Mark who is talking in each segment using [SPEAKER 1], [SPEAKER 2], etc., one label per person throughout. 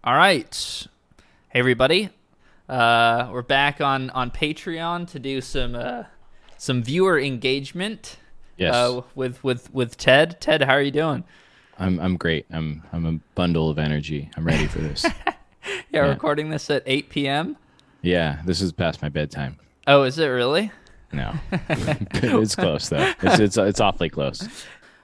[SPEAKER 1] All right. Hey, everybody. We're back on Patreon to do some viewer engagement
[SPEAKER 2] Yes,
[SPEAKER 1] with Ted. Ted, how are you doing?
[SPEAKER 2] I'm great. I'm a bundle of energy. I'm ready for this.
[SPEAKER 1] Yeah,
[SPEAKER 2] Yeah,
[SPEAKER 1] recording this at 8 p.m.
[SPEAKER 2] yeah. This is past my bedtime.
[SPEAKER 1] Oh, is it really?
[SPEAKER 2] No, it's close though. It's awfully close.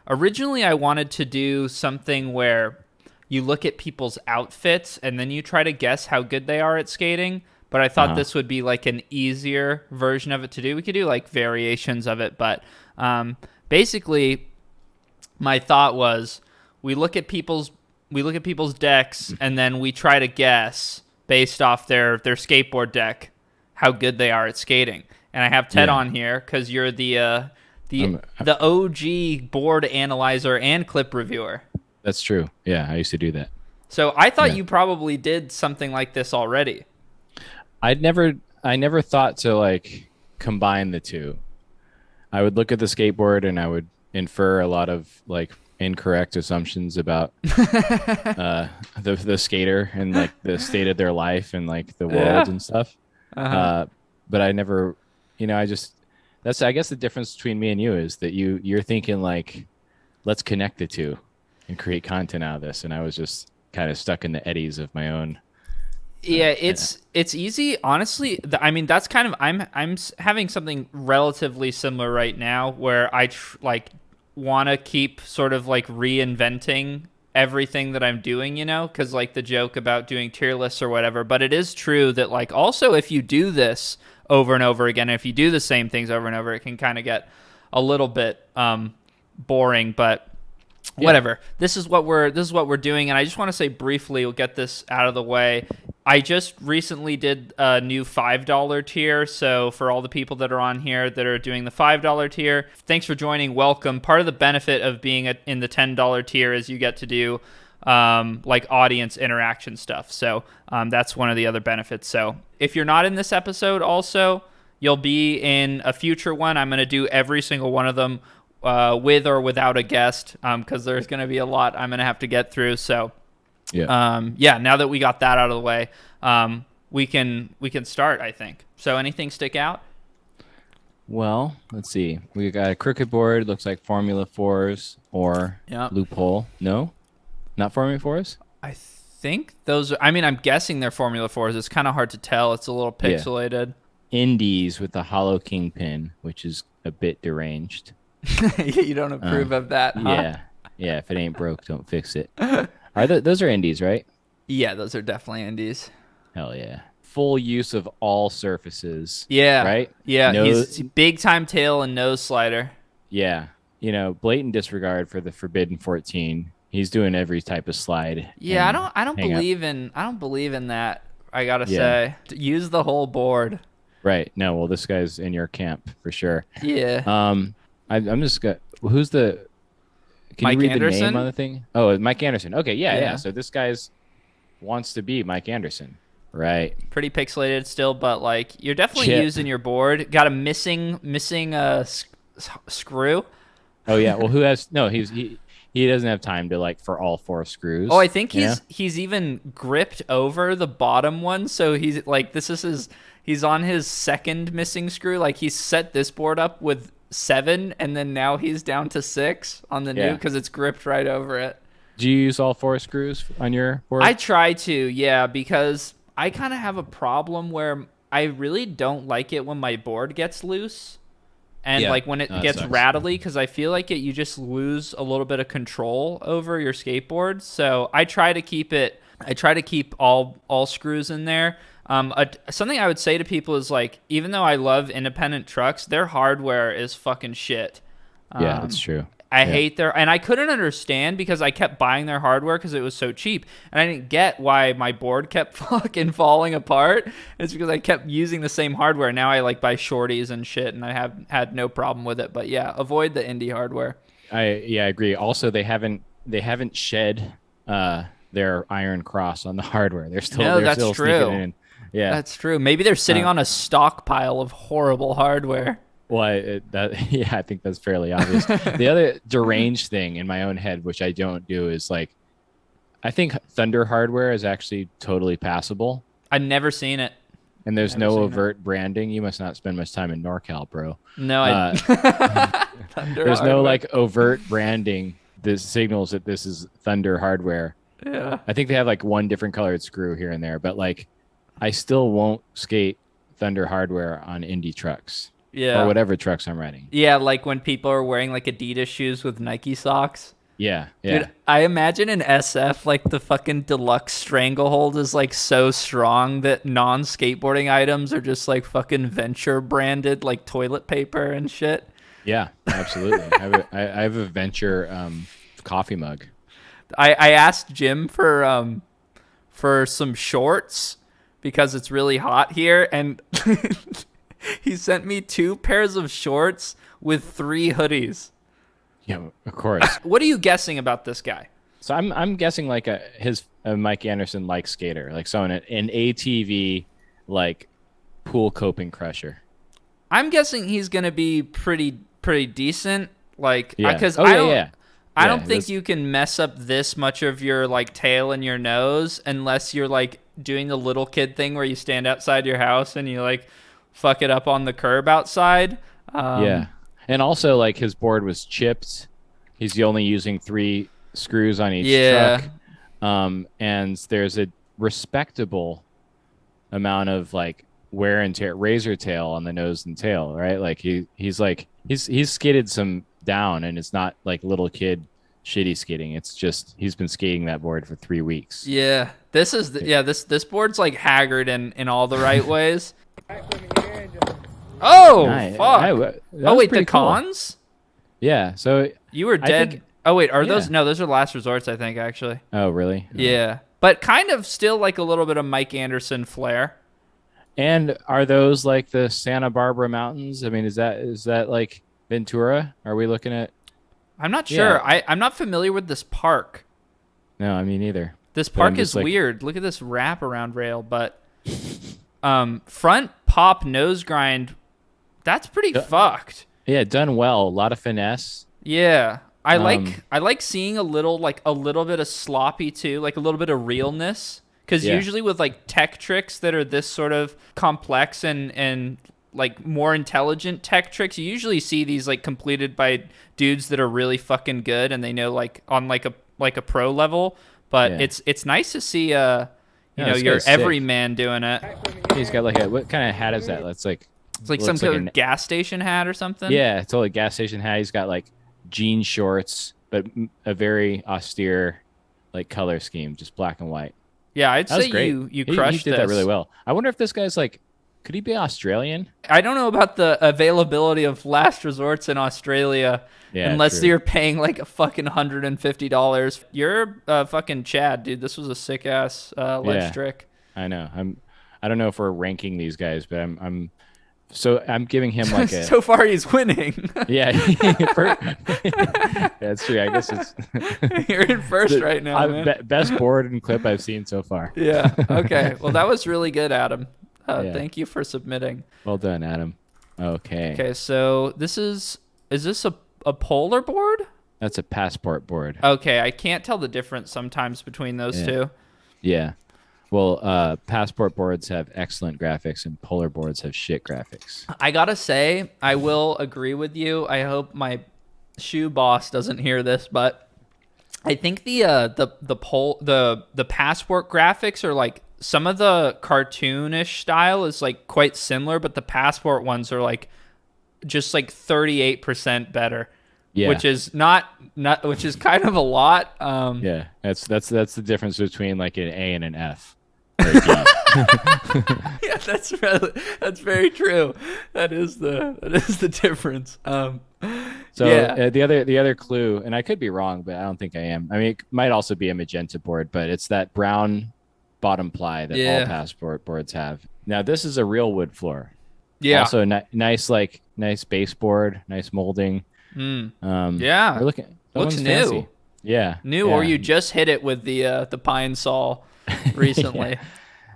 [SPEAKER 1] Originally, I wanted to do something where you look at people's outfits and then you try to guess how good they are at skating. But I thought
[SPEAKER 2] Uh-huh.
[SPEAKER 1] this would be like an easier version of it to do. We could do like variations of it, but basically, my thought was we look at people's we look at people's decks and then we try to guess based off their skateboard deck how good they are at skating. And I have Ted
[SPEAKER 2] Yeah.
[SPEAKER 1] on here because you're the
[SPEAKER 2] Um, uh,
[SPEAKER 1] the OG board analyzer and clip reviewer.
[SPEAKER 2] that's true. Yeah, I used to do that.
[SPEAKER 1] So I thought
[SPEAKER 2] Yeah.
[SPEAKER 1] you probably did something like this already.
[SPEAKER 2] I never thought to like combine the two. I would look at the skateboard and I would infer a lot of like incorrect assumptions about uh the skater and like the state of their life and like the world
[SPEAKER 1] Yeah.
[SPEAKER 2] and stuff.
[SPEAKER 1] Uh-huh.
[SPEAKER 2] Uh, but I never, I just that's I guess the difference between me and you is that you're thinking like let's connect the two and create content out of this, and I was just kind of stuck in the eddies of my own.
[SPEAKER 1] Yeah,
[SPEAKER 2] Yeah.
[SPEAKER 1] it's easy. Honestly, I mean that's kind of I'm having something relatively similar right now where like want to keep sort of like reinventing everything that I'm doing, because like the joke about doing tier lists or whatever. But it is true that like also if you do this over and over again, if you do the same things over and over, it can kind of get a little bit boring. But
[SPEAKER 2] Yeah.
[SPEAKER 1] whatever. This is what we're doing, and I just want to say briefly, we'll get this out of the way. I just recently did a new $5 tier, so for all the people that are on here that are doing the $5 tier, thanks for joining. Welcome. Part of the benefit of being in the $10 tier is you get to do like audience interaction stuff. So that's one of the other benefits. So if you're not in this episode, also you'll be in a future one. I'm going to do every single one of them with or without a guest, because there's going to be a lot I'm going to have to get through. So,
[SPEAKER 2] Yeah.
[SPEAKER 1] yeah, now that we got that out of the way, we can start, I think. So, anything stick out?
[SPEAKER 2] Well, let's see. We got a crooked board. Looks like Formula Fours or
[SPEAKER 1] Yeah,
[SPEAKER 2] Loophole. No, not Formula Fours.
[SPEAKER 1] I think those. I mean, I'm guessing they're Formula Fours. It's kind of hard to tell. It's a little
[SPEAKER 2] Yeah.
[SPEAKER 1] pixelated.
[SPEAKER 2] Indies with the hollow kingpin, which is a bit deranged.
[SPEAKER 1] You don't
[SPEAKER 2] Uh,
[SPEAKER 1] approve of that, huh?
[SPEAKER 2] yeah. Yeah. If it ain't broke, don't fix it. Those are indies, right?
[SPEAKER 1] Yeah, those are definitely indies.
[SPEAKER 2] Hell yeah. Full use of all surfaces,
[SPEAKER 1] Yeah,
[SPEAKER 2] right?
[SPEAKER 1] yeah.
[SPEAKER 2] No,
[SPEAKER 1] He's big time tail and nose slider.
[SPEAKER 2] yeah. Blatant disregard for the Forbidden 14. He's doing every type of slide
[SPEAKER 1] Yeah, I
[SPEAKER 2] and
[SPEAKER 1] don't I don't
[SPEAKER 2] hang up.
[SPEAKER 1] believe in that. I gotta
[SPEAKER 2] Yeah.
[SPEAKER 1] say, use the whole board.
[SPEAKER 2] Right. No, well, this guy's in your camp for sure.
[SPEAKER 1] Yeah,
[SPEAKER 2] I'm just got who's the can you
[SPEAKER 1] Mike
[SPEAKER 2] read the name
[SPEAKER 1] Anderson.
[SPEAKER 2] on the thing? Oh, Mike Anderson. Okay, yeah, yeah.
[SPEAKER 1] Yeah,
[SPEAKER 2] So this guy's wants to be Mike Anderson. Right.
[SPEAKER 1] pretty pixelated still, but like you're definitely
[SPEAKER 2] Yeah.
[SPEAKER 1] using your board. Got a missing screw.
[SPEAKER 2] Oh yeah. Well, who has no, he doesn't have time to like for all four
[SPEAKER 1] Oh,
[SPEAKER 2] screws,
[SPEAKER 1] I think
[SPEAKER 2] you know?
[SPEAKER 1] he's even gripped over the bottom one, so he's like this is his. He's on his second missing screw. Like he's set this board up with 7, and then now he's down to 6 on the new
[SPEAKER 2] Yeah.
[SPEAKER 1] because it's gripped right over it.
[SPEAKER 2] Do you use all four screws on your
[SPEAKER 1] I
[SPEAKER 2] board?
[SPEAKER 1] try to, yeah, because I kind of have a problem where I really don't like it when my board gets loose and
[SPEAKER 2] Yeah.
[SPEAKER 1] like when it
[SPEAKER 2] No, that
[SPEAKER 1] gets
[SPEAKER 2] sucks.
[SPEAKER 1] rattly because I feel like you just lose a little bit of control over your skateboard. So I try to keep all screws in there. Something I would say to people is like, even though I love independent trucks, their hardware is fucking shit.
[SPEAKER 2] Yeah, that's true.
[SPEAKER 1] I
[SPEAKER 2] Yeah.
[SPEAKER 1] hate and I couldn't understand because I kept buying their hardware because it was so cheap, and I didn't get why my board kept fucking falling apart. It's because I kept using the same hardware. Now I like buy shorties and shit, and I have had no problem with it. But yeah, avoid the indie hardware.
[SPEAKER 2] I agree. Also, they haven't shed their iron cross on the hardware. They're still
[SPEAKER 1] No,
[SPEAKER 2] they're
[SPEAKER 1] that's
[SPEAKER 2] still sneaking
[SPEAKER 1] true.
[SPEAKER 2] in. Yeah.
[SPEAKER 1] That's true. Maybe they're sitting
[SPEAKER 2] Uh,
[SPEAKER 1] on a stockpile of horrible hardware.
[SPEAKER 2] yeah, I think that's fairly obvious. The other deranged thing in my own head, which I don't do, is like I think Thunder Hardware is actually totally passable,
[SPEAKER 1] I've never seen it.
[SPEAKER 2] and there's
[SPEAKER 1] Never
[SPEAKER 2] no
[SPEAKER 1] seen it.
[SPEAKER 2] overt branding. You must not spend much time in NorCal, bro.
[SPEAKER 1] No,
[SPEAKER 2] Uh,
[SPEAKER 1] Thunder
[SPEAKER 2] there's no
[SPEAKER 1] Hardware.
[SPEAKER 2] like overt branding. This signals that this is Thunder Hardware.
[SPEAKER 1] Yeah.
[SPEAKER 2] I think they have like one different colored screw here and there, but like I still won't skate Thunder Hardware on Indy trucks
[SPEAKER 1] Yeah.
[SPEAKER 2] or whatever trucks I'm riding.
[SPEAKER 1] Yeah, like when people are wearing like Adidas shoes with Nike socks.
[SPEAKER 2] Yeah, yeah.
[SPEAKER 1] Dude, I imagine in SF, like the fucking deluxe stranglehold is like so strong that non-skateboarding items are just like fucking Venture branded, like toilet paper and shit.
[SPEAKER 2] Yeah, absolutely. I have a Venture coffee mug.
[SPEAKER 1] I asked Jim for some shorts because it's really hot here, and he sent me 2 pairs of shorts with 3 hoodies.
[SPEAKER 2] Yeah, of course.
[SPEAKER 1] What are you guessing about this guy?
[SPEAKER 2] So I'm guessing like a Mike Anderson like skater, like so an ATV like pool coping crusher.
[SPEAKER 1] I'm guessing he's gonna be pretty decent. Like,
[SPEAKER 2] Yeah.
[SPEAKER 1] because
[SPEAKER 2] Oh,
[SPEAKER 1] I
[SPEAKER 2] yeah,
[SPEAKER 1] don't,
[SPEAKER 2] yeah.
[SPEAKER 1] I
[SPEAKER 2] Yeah,
[SPEAKER 1] don't think
[SPEAKER 2] that's-
[SPEAKER 1] you can mess up this much of your like tail and your nose unless you're like doing the little kid thing where you stand outside your house and you like fuck it up on the curb outside.
[SPEAKER 2] Yeah. And also like his board was chipped. He's only using 3 screws on each
[SPEAKER 1] Yeah.
[SPEAKER 2] truck. And there's a respectable amount of like wear and tear, razor tail on the nose and tail, right? Like he's skidded some down, and it's not like little kid shitty skidding. It's just he's been skating that board for 3 weeks.
[SPEAKER 1] Yeah, this is this board's like haggard in all the right ways. Oh
[SPEAKER 2] Nice.
[SPEAKER 1] fuck!
[SPEAKER 2] That
[SPEAKER 1] Oh
[SPEAKER 2] was
[SPEAKER 1] wait, the
[SPEAKER 2] pretty cool.
[SPEAKER 1] cons?
[SPEAKER 2] Yeah. So
[SPEAKER 1] You were
[SPEAKER 2] I
[SPEAKER 1] dead.
[SPEAKER 2] think-
[SPEAKER 1] Oh wait, are those
[SPEAKER 2] yeah.
[SPEAKER 1] no? Those are last resorts, I think actually.
[SPEAKER 2] oh really?
[SPEAKER 1] Yeah, but kind of still like a little bit of Mike Anderson flair.
[SPEAKER 2] And are those like the Santa Barbara Mountains? I mean, is that like Ventura? Are we looking at?
[SPEAKER 1] I'm not sure.
[SPEAKER 2] Yeah.
[SPEAKER 1] I'm not familiar with this park.
[SPEAKER 2] No, I mean neither.
[SPEAKER 1] This
[SPEAKER 2] But I'm
[SPEAKER 1] park is
[SPEAKER 2] just like-
[SPEAKER 1] weird. Look at this wraparound rail, but front pop nose grind. That's pretty fucked.
[SPEAKER 2] Yeah, done well. A lot of finesse.
[SPEAKER 1] Yeah. I
[SPEAKER 2] Um,
[SPEAKER 1] like seeing a little bit of sloppy too, like a little bit of realness. Because
[SPEAKER 2] Yeah.
[SPEAKER 1] usually with like tech tricks that are this sort of complex and like more intelligent tech tricks, you usually see these like completed by dudes that are really fucking good and they know like on like a pro level. But
[SPEAKER 2] Yeah.
[SPEAKER 1] it's nice to see
[SPEAKER 2] Yeah, this
[SPEAKER 1] your
[SPEAKER 2] guy's sick.
[SPEAKER 1] everyman doing it.
[SPEAKER 2] He's got like what kind of hat is that? That's like
[SPEAKER 1] It's like some
[SPEAKER 2] looks like
[SPEAKER 1] kind of gas station hat or something.
[SPEAKER 2] yeah, it's totally gas station hat. He's got like jean shorts, but a very austere like color scheme, just black and white.
[SPEAKER 1] Yeah, I'd
[SPEAKER 2] That was
[SPEAKER 1] say
[SPEAKER 2] great.
[SPEAKER 1] you
[SPEAKER 2] He
[SPEAKER 1] crushed
[SPEAKER 2] did that
[SPEAKER 1] this.
[SPEAKER 2] really well. I wonder if this guy's like, could he be Australian?
[SPEAKER 1] I don't know about the availability of last resorts in Australia
[SPEAKER 2] Yeah,
[SPEAKER 1] unless
[SPEAKER 2] true.
[SPEAKER 1] you're paying like a fucking $150. You're fucking Chad, dude. This was a sick ass ledge
[SPEAKER 2] Yeah.
[SPEAKER 1] trick.
[SPEAKER 2] I know. I don't know if we're ranking these guys, but I'm giving him like a
[SPEAKER 1] So far, he's winning.
[SPEAKER 2] yeah. That's true. I guess it's
[SPEAKER 1] You're in first right now, man.
[SPEAKER 2] best board and clip I've seen so far.
[SPEAKER 1] Yeah. Okay. Well, that was really good, Adam.
[SPEAKER 2] Yeah.
[SPEAKER 1] Thank you for submitting.
[SPEAKER 2] Well done, Adam. Okay.
[SPEAKER 1] Okay, so is this a polar board?
[SPEAKER 2] That's a passport board.
[SPEAKER 1] Okay, I can't tell the difference sometimes between those
[SPEAKER 2] Yeah.
[SPEAKER 1] two.
[SPEAKER 2] Yeah. Well, passport boards have excellent graphics and polar boards have shit graphics.
[SPEAKER 1] I gotta say, I will agree with you. I hope my shoe boss doesn't hear this, but I think the passport graphics are like some of the cartoonish style is like quite similar, but the passport ones are like just like 38% better.
[SPEAKER 2] Yeah.
[SPEAKER 1] Which is not which is kind of a lot.
[SPEAKER 2] Yeah. That's the difference between like an A and an F. Or a D.
[SPEAKER 1] Yeah, that's very true. That is the difference.
[SPEAKER 2] So
[SPEAKER 1] yeah.
[SPEAKER 2] the other clue, and I could be wrong, but I don't think I am. I mean, it might also be a magenta board, but it's that brown bottom ply that
[SPEAKER 1] Yeah.
[SPEAKER 2] all passport boards have. Now this is a real wood floor.
[SPEAKER 1] Yeah.
[SPEAKER 2] Also nice baseboard, nice molding.
[SPEAKER 1] Yeah.
[SPEAKER 2] We're looking. that
[SPEAKER 1] Looks
[SPEAKER 2] one's
[SPEAKER 1] new.
[SPEAKER 2] fancy. Yeah.
[SPEAKER 1] New,
[SPEAKER 2] yeah.
[SPEAKER 1] or you just hit it with the pine saw recently.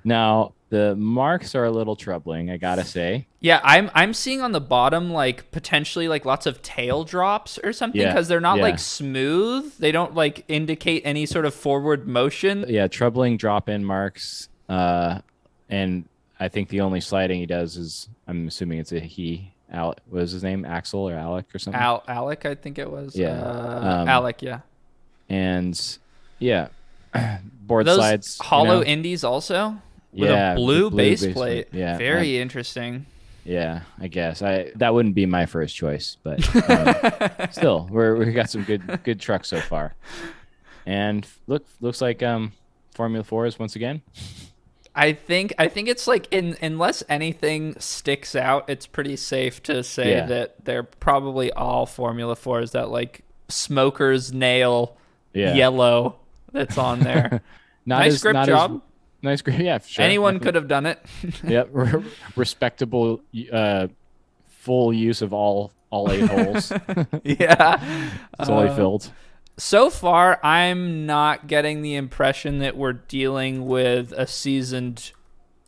[SPEAKER 2] Now the marks are a little troubling, I gotta say.
[SPEAKER 1] Yeah, I'm seeing on the bottom like potentially like lots of tail drops or something
[SPEAKER 2] Yeah,
[SPEAKER 1] because they're not like
[SPEAKER 2] yeah,
[SPEAKER 1] smooth. They don't like indicate any sort of forward motion.
[SPEAKER 2] yeah. Troubling drop-in marks. And I think the only sliding he does is, I'm assuming it's a he. Al, what was his name? Axel or Alec or something?
[SPEAKER 1] Alec, I think it was.
[SPEAKER 2] Yeah.
[SPEAKER 1] Alec, yeah.
[SPEAKER 2] And yeah,
[SPEAKER 1] Are
[SPEAKER 2] board
[SPEAKER 1] those
[SPEAKER 2] slides.
[SPEAKER 1] hollow indies also with a
[SPEAKER 2] Yeah, the
[SPEAKER 1] blue
[SPEAKER 2] blue
[SPEAKER 1] base
[SPEAKER 2] base
[SPEAKER 1] plate.
[SPEAKER 2] Yeah,
[SPEAKER 1] Very interesting.
[SPEAKER 2] yeah. I guess I that wouldn't be my first choice, but still, we got some good trucks so far. And looks like Formula Fours once again.
[SPEAKER 1] I think it's like unless anything sticks out, it's pretty safe to say
[SPEAKER 2] Yeah,
[SPEAKER 1] that they're probably all Formula Fours that like smoker's nail
[SPEAKER 2] yeah.
[SPEAKER 1] yellow that's on there.
[SPEAKER 2] Not
[SPEAKER 1] Nice
[SPEAKER 2] as
[SPEAKER 1] grip
[SPEAKER 2] not as
[SPEAKER 1] job.
[SPEAKER 2] nice grip. Yeah, sure.
[SPEAKER 1] Anyone could have done it.
[SPEAKER 2] Yep, respectable. Full use of all 8 holes.
[SPEAKER 1] Yeah.
[SPEAKER 2] Fully filled.
[SPEAKER 1] So far, I'm not getting the impression that we're dealing with a seasoned,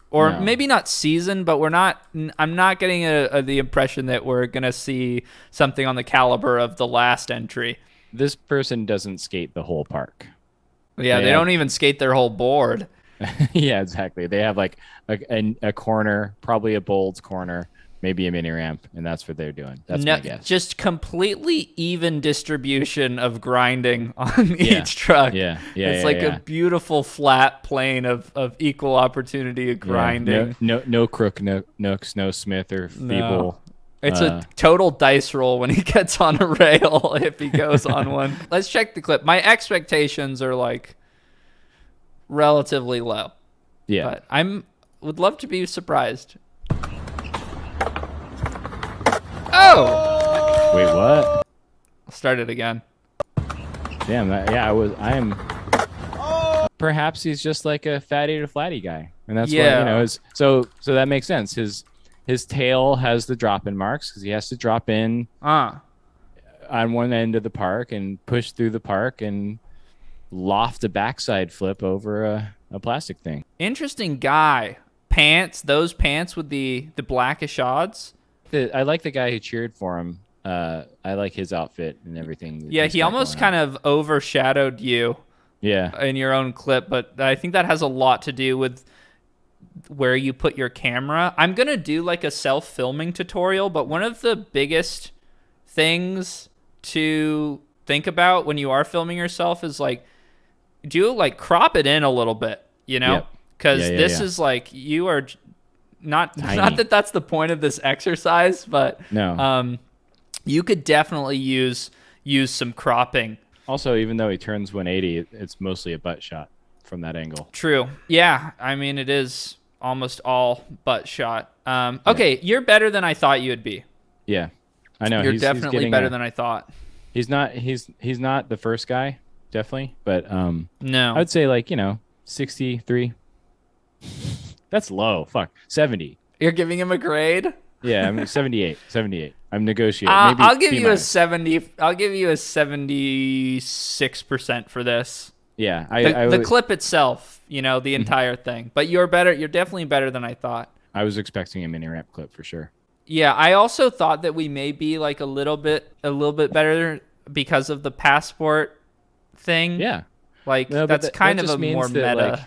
[SPEAKER 1] or
[SPEAKER 2] No.
[SPEAKER 1] maybe not seasoned, but we're not. I'm not getting the impression that we're gonna see something on the caliber of the last entry.
[SPEAKER 2] This person doesn't skate the whole park.
[SPEAKER 1] Yeah,
[SPEAKER 2] They
[SPEAKER 1] they
[SPEAKER 2] have
[SPEAKER 1] don't even skate their whole board.
[SPEAKER 2] yeah, exactly. They have like a corner, probably a Bolds corner, maybe a mini ramp, and that's what they're doing. That's
[SPEAKER 1] No,
[SPEAKER 2] my guess.
[SPEAKER 1] just completely even distribution of grinding on
[SPEAKER 2] Yeah.
[SPEAKER 1] each truck.
[SPEAKER 2] Yeah, yeah,
[SPEAKER 1] It's
[SPEAKER 2] yeah,
[SPEAKER 1] like
[SPEAKER 2] yeah.
[SPEAKER 1] a beautiful flat plane of equal opportunity of
[SPEAKER 2] Yeah.
[SPEAKER 1] grinding.
[SPEAKER 2] No crook, no nooks, no Smith or
[SPEAKER 1] No.
[SPEAKER 2] feeble.
[SPEAKER 1] It's a total dice roll when he gets on a rail if he goes on one. Let's check the clip. My expectations are like relatively low,
[SPEAKER 2] Yeah.
[SPEAKER 1] but would love to be surprised. Oh,
[SPEAKER 2] Wait, what?
[SPEAKER 1] I'll start it again.
[SPEAKER 2] Damn. I am. Perhaps he's just like a fatty to flatty guy, and that's
[SPEAKER 1] Yeah.
[SPEAKER 2] what you know is. So that makes sense. His tail has the drop in marks because he has to drop in
[SPEAKER 1] Ah,
[SPEAKER 2] on one end of the park and push through the park and loft a backside flip over a plastic thing.
[SPEAKER 1] interesting guy. Pants, those pants with the blackish odds.
[SPEAKER 2] I like the guy who cheered for him. I like his outfit and everything.
[SPEAKER 1] Yeah, he almost kind of overshadowed you
[SPEAKER 2] Yeah.
[SPEAKER 1] in your own clip, but I think that has a lot to do with where you put your camera. I'm going to do like a self-filming tutorial, but one of the biggest things to think about when you are filming yourself is like do like crop it in a little bit, you know?
[SPEAKER 2] Yep.
[SPEAKER 1] Cuz
[SPEAKER 2] Yeah, yeah,
[SPEAKER 1] this
[SPEAKER 2] yeah.
[SPEAKER 1] is like you are not
[SPEAKER 2] Tiny.
[SPEAKER 1] that that's the point of this exercise, but
[SPEAKER 2] No.
[SPEAKER 1] you could definitely use some cropping.
[SPEAKER 2] Also, even though he turns 180, it's mostly a butt shot from that angle.
[SPEAKER 1] True. Yeah, I mean it is almost all butt shot. Okay, you're better than I thought you would be.
[SPEAKER 2] Yeah. I know.
[SPEAKER 1] You're
[SPEAKER 2] he's
[SPEAKER 1] definitely
[SPEAKER 2] getting
[SPEAKER 1] better than I thought.
[SPEAKER 2] he's not the first guy, definitely, but
[SPEAKER 1] No.
[SPEAKER 2] I would say like, 63. That's low. Fuck. 70.
[SPEAKER 1] You're giving him a grade?
[SPEAKER 2] Yeah, I mean 78. 78. I'm negotiating. Maybe
[SPEAKER 1] I'll give
[SPEAKER 2] B
[SPEAKER 1] you a
[SPEAKER 2] minus.
[SPEAKER 1] 70. I'll give you a 76% for this.
[SPEAKER 2] Yeah,
[SPEAKER 1] The clip itself, the entire thing. But you're better. You're definitely better than I thought.
[SPEAKER 2] I was expecting a mini ramp clip for sure.
[SPEAKER 1] Yeah, I also thought that we may be like a little bit better because of the passport thing.
[SPEAKER 2] Yeah.
[SPEAKER 1] Like
[SPEAKER 2] No, but
[SPEAKER 1] that's
[SPEAKER 2] that
[SPEAKER 1] kind of
[SPEAKER 2] just
[SPEAKER 1] a
[SPEAKER 2] means
[SPEAKER 1] more
[SPEAKER 2] that,
[SPEAKER 1] meta.
[SPEAKER 2] like,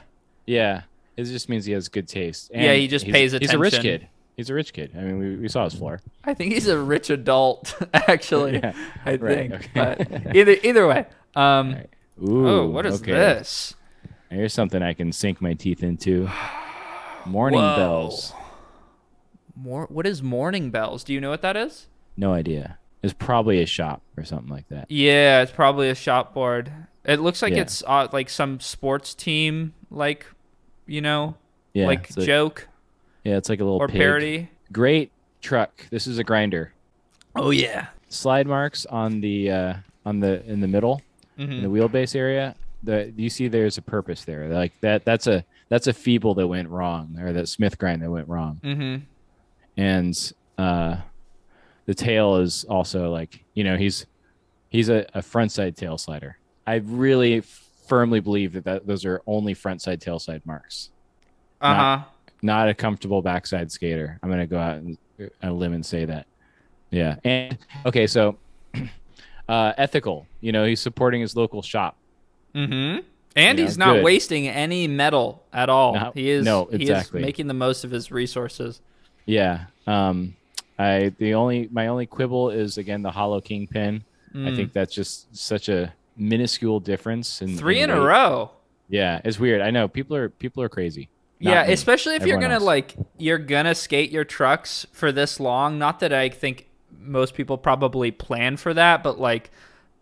[SPEAKER 2] yeah, it just means he has good taste. And
[SPEAKER 1] Yeah, he just pays
[SPEAKER 2] He's a rich
[SPEAKER 1] attention.
[SPEAKER 2] kid. He's a rich kid. I mean, we saw his floor.
[SPEAKER 1] I think he's a rich adult, actually.
[SPEAKER 2] Yeah,
[SPEAKER 1] I
[SPEAKER 2] right,
[SPEAKER 1] think.
[SPEAKER 2] okay.
[SPEAKER 1] But either way.
[SPEAKER 2] Right. Ooh,
[SPEAKER 1] Oh, what is
[SPEAKER 2] okay.
[SPEAKER 1] this?
[SPEAKER 2] Here's something I can sink my teeth into. Morning
[SPEAKER 1] Whoa.
[SPEAKER 2] bells.
[SPEAKER 1] What is morning bells? Do you know what that is?
[SPEAKER 2] No idea. It's probably a shop or something like that.
[SPEAKER 1] Yeah, it's probably a shop board. It looks like
[SPEAKER 2] Yeah.
[SPEAKER 1] it's like some sports team, like
[SPEAKER 2] Yeah,
[SPEAKER 1] like
[SPEAKER 2] it's like,
[SPEAKER 1] joke
[SPEAKER 2] yeah, it's like a little
[SPEAKER 1] or
[SPEAKER 2] pig.
[SPEAKER 1] parody.
[SPEAKER 2] Great truck. This is a grinder.
[SPEAKER 1] Oh yeah.
[SPEAKER 2] Slide marks on the in the middle in the wheelbase area. You see there's a purpose there. Like that's a feeble that went wrong, or that Smith grind that went wrong.
[SPEAKER 1] Mm-hmm.
[SPEAKER 2] And the tail is also like, he's a front side tail slider. I really firmly believe that those are only front side tail side marks.
[SPEAKER 1] Uh-huh.
[SPEAKER 2] Not a comfortable backside skater. I'm gonna go out and a limb and say that. Yeah. And okay, so ethical. He's supporting his local shop.
[SPEAKER 1] Mm-hmm. And he's not
[SPEAKER 2] Good.
[SPEAKER 1] wasting any metal at all.
[SPEAKER 2] No,
[SPEAKER 1] He is
[SPEAKER 2] no,
[SPEAKER 1] he is
[SPEAKER 2] exactly.
[SPEAKER 1] making the most of his resources.
[SPEAKER 2] Yeah. My only quibble is again the Hollow Kingpin. I think that's just such a minuscule difference
[SPEAKER 1] Three
[SPEAKER 2] in
[SPEAKER 1] in a
[SPEAKER 2] weight.
[SPEAKER 1] row.
[SPEAKER 2] Yeah, it's weird. I know people are crazy.
[SPEAKER 1] Yeah,
[SPEAKER 2] Not me.
[SPEAKER 1] especially if
[SPEAKER 2] Everyone else.
[SPEAKER 1] you're gonna skate your trucks for this long. Not that I think most people probably plan for that, but like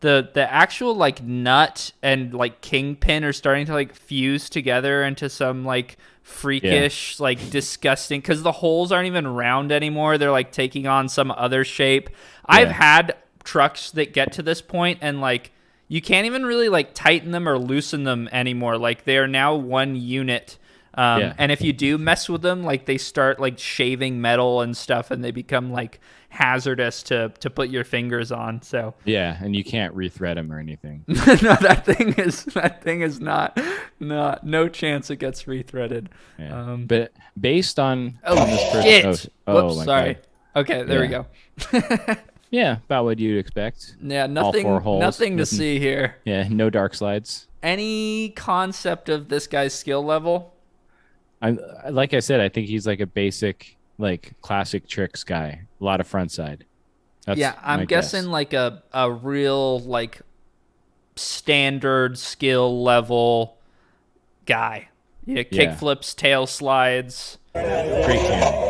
[SPEAKER 1] the actual like nut and like kingpin are starting to like fuse together into some like freakish like disgusting, because the holes aren't even round anymore. They're like taking on some other shape. I've had trucks that get to this point and like you can't even really like tighten them or loosen them anymore. Like they are now one unit.
[SPEAKER 2] Yeah.
[SPEAKER 1] And if you do mess with them, like they start like shaving metal and stuff, and they become like hazardous to put your fingers on. So
[SPEAKER 2] Yeah, and you can't rethread them or anything.
[SPEAKER 1] no, that thing is not no chance it gets rethreaded.
[SPEAKER 2] Yeah. But based on
[SPEAKER 1] Oh
[SPEAKER 2] this
[SPEAKER 1] shit!
[SPEAKER 2] person,
[SPEAKER 1] Whoops,
[SPEAKER 2] my
[SPEAKER 1] sorry.
[SPEAKER 2] God.
[SPEAKER 1] Okay, there we
[SPEAKER 2] Yeah.
[SPEAKER 1] go.
[SPEAKER 2] Yeah, about what you'd expect.
[SPEAKER 1] Yeah,
[SPEAKER 2] All four holes.
[SPEAKER 1] nothing to see here.
[SPEAKER 2] Yeah, no dark slides.
[SPEAKER 1] Any concept of this guy's skill level?
[SPEAKER 2] I like I said, I think he's like a basic, like classic tricks guy. A lot of front side. That's
[SPEAKER 1] Yeah, I'm
[SPEAKER 2] my
[SPEAKER 1] guessing
[SPEAKER 2] guess.
[SPEAKER 1] like a real like standard skill level guy. Yeah, kick
[SPEAKER 2] Yeah.
[SPEAKER 1] flips, tail slides.
[SPEAKER 2] Great cam.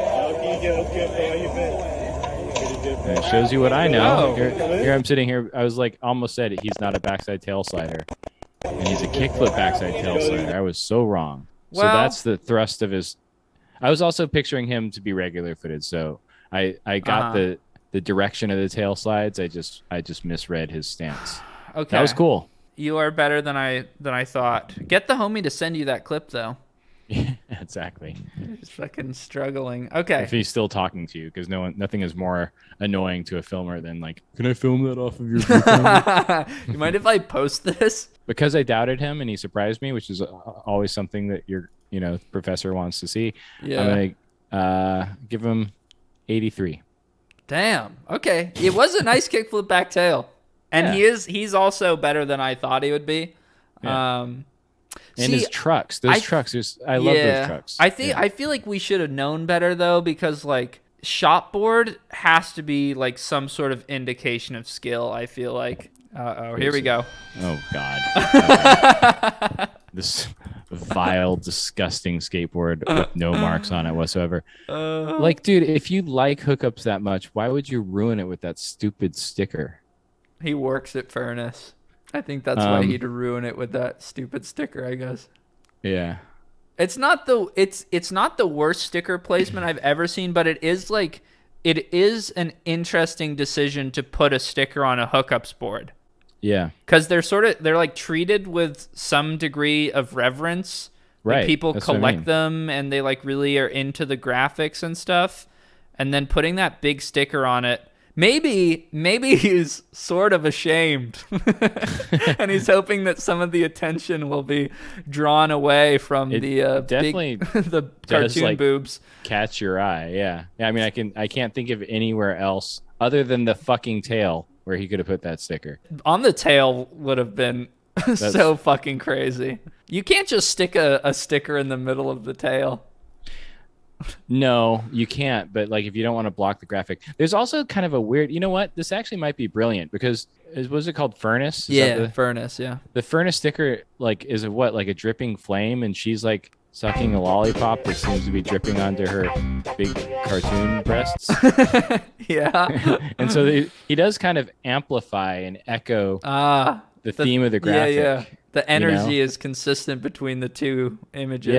[SPEAKER 2] And it shows you what I know.
[SPEAKER 1] Oh.
[SPEAKER 2] Here I'm sitting here. I was like, almost said it. He's not a backside tail slider, and he's a kickflip backside tail slider. I was so wrong. So
[SPEAKER 1] Well-
[SPEAKER 2] that's the thrust of his. I was also picturing him to be regular footed, so I got the direction of the tail slides. I just misread his stance.
[SPEAKER 1] Okay,
[SPEAKER 2] That was cool.
[SPEAKER 1] You are better than I thought. Get the homie to send you that clip though.
[SPEAKER 2] Exactly.
[SPEAKER 1] He's fucking struggling. Okay.
[SPEAKER 2] If he's still talking to you, because nothing is more annoying to a filmer than like, can I film that off of your phone?
[SPEAKER 1] You mind if I post this?
[SPEAKER 2] Because I doubted him and he surprised me, which is always something that your professor wants to see.
[SPEAKER 1] Yeah.
[SPEAKER 2] I'm gonna give him 83.
[SPEAKER 1] Damn. Okay. It was a nice kickflip back tail. And
[SPEAKER 2] Yeah.
[SPEAKER 1] he's also better than I thought he would be.
[SPEAKER 2] Yeah. And
[SPEAKER 1] See,
[SPEAKER 2] his trucks, I love those trucks.
[SPEAKER 1] I feel like we should have known better though, because like shopboard has to be like some sort of indication of skill. I feel like. Here we go.
[SPEAKER 2] Oh God. Okay. This vile, disgusting skateboard with no marks on it whatsoever. Like, dude, if you like hookups that much, why would you ruin it with that stupid sticker?
[SPEAKER 1] He works at Furnace. I think that's why he'd ruin it with that stupid sticker, I guess.
[SPEAKER 2] Yeah.
[SPEAKER 1] It's not the worst sticker placement I've ever seen, but it is an interesting decision to put a sticker on a hookups board.
[SPEAKER 2] Yeah.
[SPEAKER 1] Because they're like treated with some degree of reverence. Like,
[SPEAKER 2] Right.
[SPEAKER 1] people
[SPEAKER 2] That's what I
[SPEAKER 1] collect
[SPEAKER 2] mean.
[SPEAKER 1] them and they like really are into the graphics and stuff. And then putting that big sticker on it, maybe he's sort of ashamed. And he's hoping that some of the attention will be drawn away from
[SPEAKER 2] It
[SPEAKER 1] the
[SPEAKER 2] definitely
[SPEAKER 1] the
[SPEAKER 2] does,
[SPEAKER 1] cartoon
[SPEAKER 2] like,
[SPEAKER 1] boobs.
[SPEAKER 2] Catch your eye. Yeah. I mean, I can't think of anywhere else other than the fucking tail where he could have put that sticker.
[SPEAKER 1] On the tail would have been so fucking crazy. You can't just stick a sticker in the middle of the tail.
[SPEAKER 2] No, you can't. But like, if you don't want to block the graphic, there's also kind of a weird. You know what? This actually might be brilliant because was it called Furnace? Is that
[SPEAKER 1] Furnace. Yeah.
[SPEAKER 2] the Furnace sticker like is like a dripping flame, and she's like sucking a lollipop that seems to be dripping onto her big cartoon breasts.
[SPEAKER 1] Yeah.
[SPEAKER 2] And so he does kind of amplify and echo the theme of the graphic.
[SPEAKER 1] Yeah. The energy
[SPEAKER 2] know?
[SPEAKER 1] is consistent between the two images.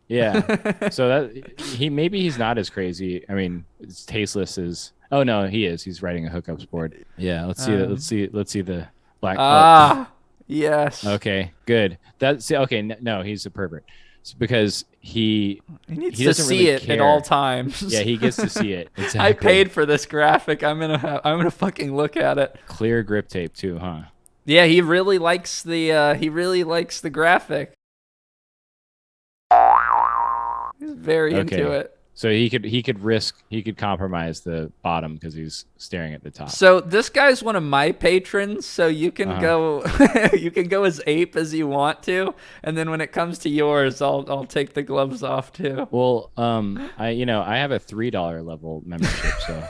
[SPEAKER 2] Yeah. So that he's not as crazy. I mean, it's tasteless as. Oh no, he is. He's writing a hookups board. Yeah. Let's see. Let's see the black.
[SPEAKER 1] Yes.
[SPEAKER 2] Okay. Good. That's okay. No, he's a pervert. It's because
[SPEAKER 1] He needs
[SPEAKER 2] he
[SPEAKER 1] to
[SPEAKER 2] doesn't
[SPEAKER 1] see
[SPEAKER 2] really
[SPEAKER 1] it at
[SPEAKER 2] care.
[SPEAKER 1] all times.
[SPEAKER 2] Yeah, he gets to see it. Exactly.
[SPEAKER 1] I paid for this graphic. I'm gonna fucking look at it.
[SPEAKER 2] Clear grip tape too, huh?
[SPEAKER 1] Yeah, he really likes the graphic. He's very into
[SPEAKER 2] Okay.
[SPEAKER 1] it.
[SPEAKER 2] So he could compromise the bottom because he's staring at the top.
[SPEAKER 1] So this guy's one of my patrons, so you can
[SPEAKER 2] Uh-huh.
[SPEAKER 1] go you can go as ape as you want to, and then when it comes to yours, I'll take the gloves off too.
[SPEAKER 2] Well, I have a $3 level membership, so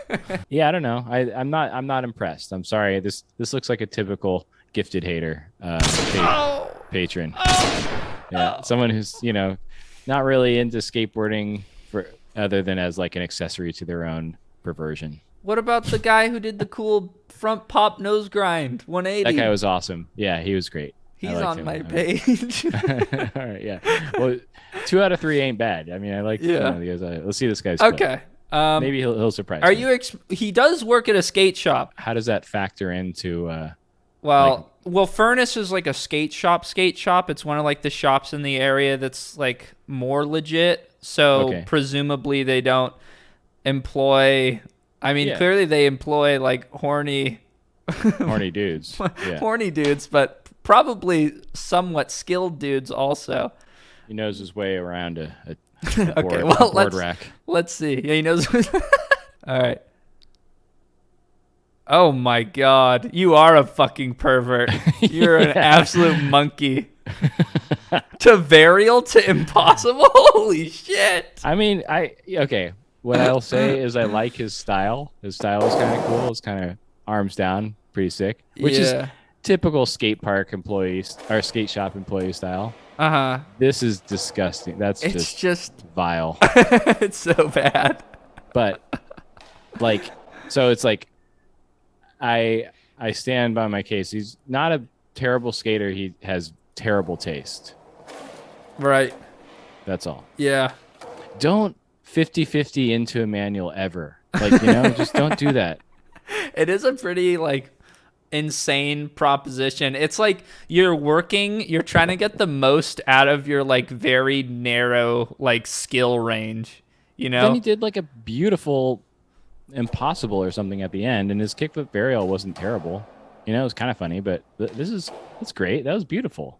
[SPEAKER 2] yeah, I don't know. I'm not impressed. I'm sorry. This looks like a typical gifted hater
[SPEAKER 1] Oh,
[SPEAKER 2] patron.
[SPEAKER 1] oh,
[SPEAKER 2] Yeah,
[SPEAKER 1] oh.
[SPEAKER 2] someone who's not really into skateboarding for other than as like an accessory to their own perversion.
[SPEAKER 1] What about the guy who did the cool front pop nose grind
[SPEAKER 2] That guy
[SPEAKER 1] 180?
[SPEAKER 2] was awesome. Yeah, he was great. I
[SPEAKER 1] He's
[SPEAKER 2] liked
[SPEAKER 1] on
[SPEAKER 2] him.
[SPEAKER 1] my
[SPEAKER 2] I mean,
[SPEAKER 1] page.
[SPEAKER 2] all right, yeah. Well, 2 out of 3 ain't bad. I mean, I like
[SPEAKER 1] Yeah.
[SPEAKER 2] the guys. Let's see this guy's clip.
[SPEAKER 1] Okay.
[SPEAKER 2] Maybe he'll surprise
[SPEAKER 1] Are
[SPEAKER 2] me.
[SPEAKER 1] you? He does work at a skate shop.
[SPEAKER 2] How does that factor into
[SPEAKER 1] Well, Furnace is like a skate shop. Skate shop. It's one of like the shops in the area that's like more legit. So
[SPEAKER 2] Okay.
[SPEAKER 1] presumably they don't employ. I mean,
[SPEAKER 2] Yeah.
[SPEAKER 1] clearly they employ like horny,
[SPEAKER 2] horny dudes? Yeah,
[SPEAKER 1] horny dudes, but probably somewhat skilled dudes also.
[SPEAKER 2] he knows his way around a
[SPEAKER 1] Okay,
[SPEAKER 2] board,
[SPEAKER 1] well,
[SPEAKER 2] board
[SPEAKER 1] let's
[SPEAKER 2] rack.
[SPEAKER 1] let's see. Yeah, he knows. All right. Oh my God, you are a fucking pervert. You're an absolute monkey. To Varial to Impossible? Holy shit.
[SPEAKER 2] I mean, okay. What I'll say is I like his style. His style is kind of cool. It's kind of arms down, pretty sick, which is
[SPEAKER 1] Yeah.
[SPEAKER 2] typical skate park employees or skate shop employee style.
[SPEAKER 1] Uh-huh.
[SPEAKER 2] This is disgusting. That's
[SPEAKER 1] It's
[SPEAKER 2] just
[SPEAKER 1] just
[SPEAKER 2] vile.
[SPEAKER 1] it's so bad.
[SPEAKER 2] But like, so it's like I stand by my case. He's not a terrible skater. He has terrible taste.
[SPEAKER 1] Right.
[SPEAKER 2] That's all.
[SPEAKER 1] Yeah.
[SPEAKER 2] Don't 50-50 into a manual ever. Like, just don't do that.
[SPEAKER 1] It is a pretty like insane proposition. It's like you're trying to get the most out of your like very narrow like skill range,
[SPEAKER 2] Then he did like a beautiful impossible or something at the end, and his kickflip varial wasn't terrible. It was kind of funny, but that's great. That was beautiful.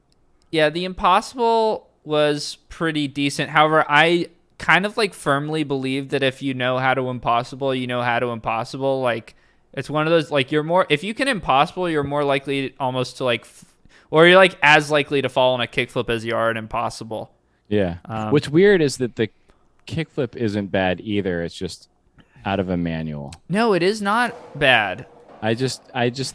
[SPEAKER 1] Yeah, the Impossible was pretty decent. However, I kind of like firmly believe that if you know how to Impossible, you know how to Impossible. Like, it's one of those, like, if you can Impossible, you're more likely almost to like, or you're like as likely to fall on a kickflip as you are an Impossible.
[SPEAKER 2] Yeah. What's weird is that the kickflip isn't bad either. It's just out of a manual.
[SPEAKER 1] No, it is not bad.
[SPEAKER 2] I just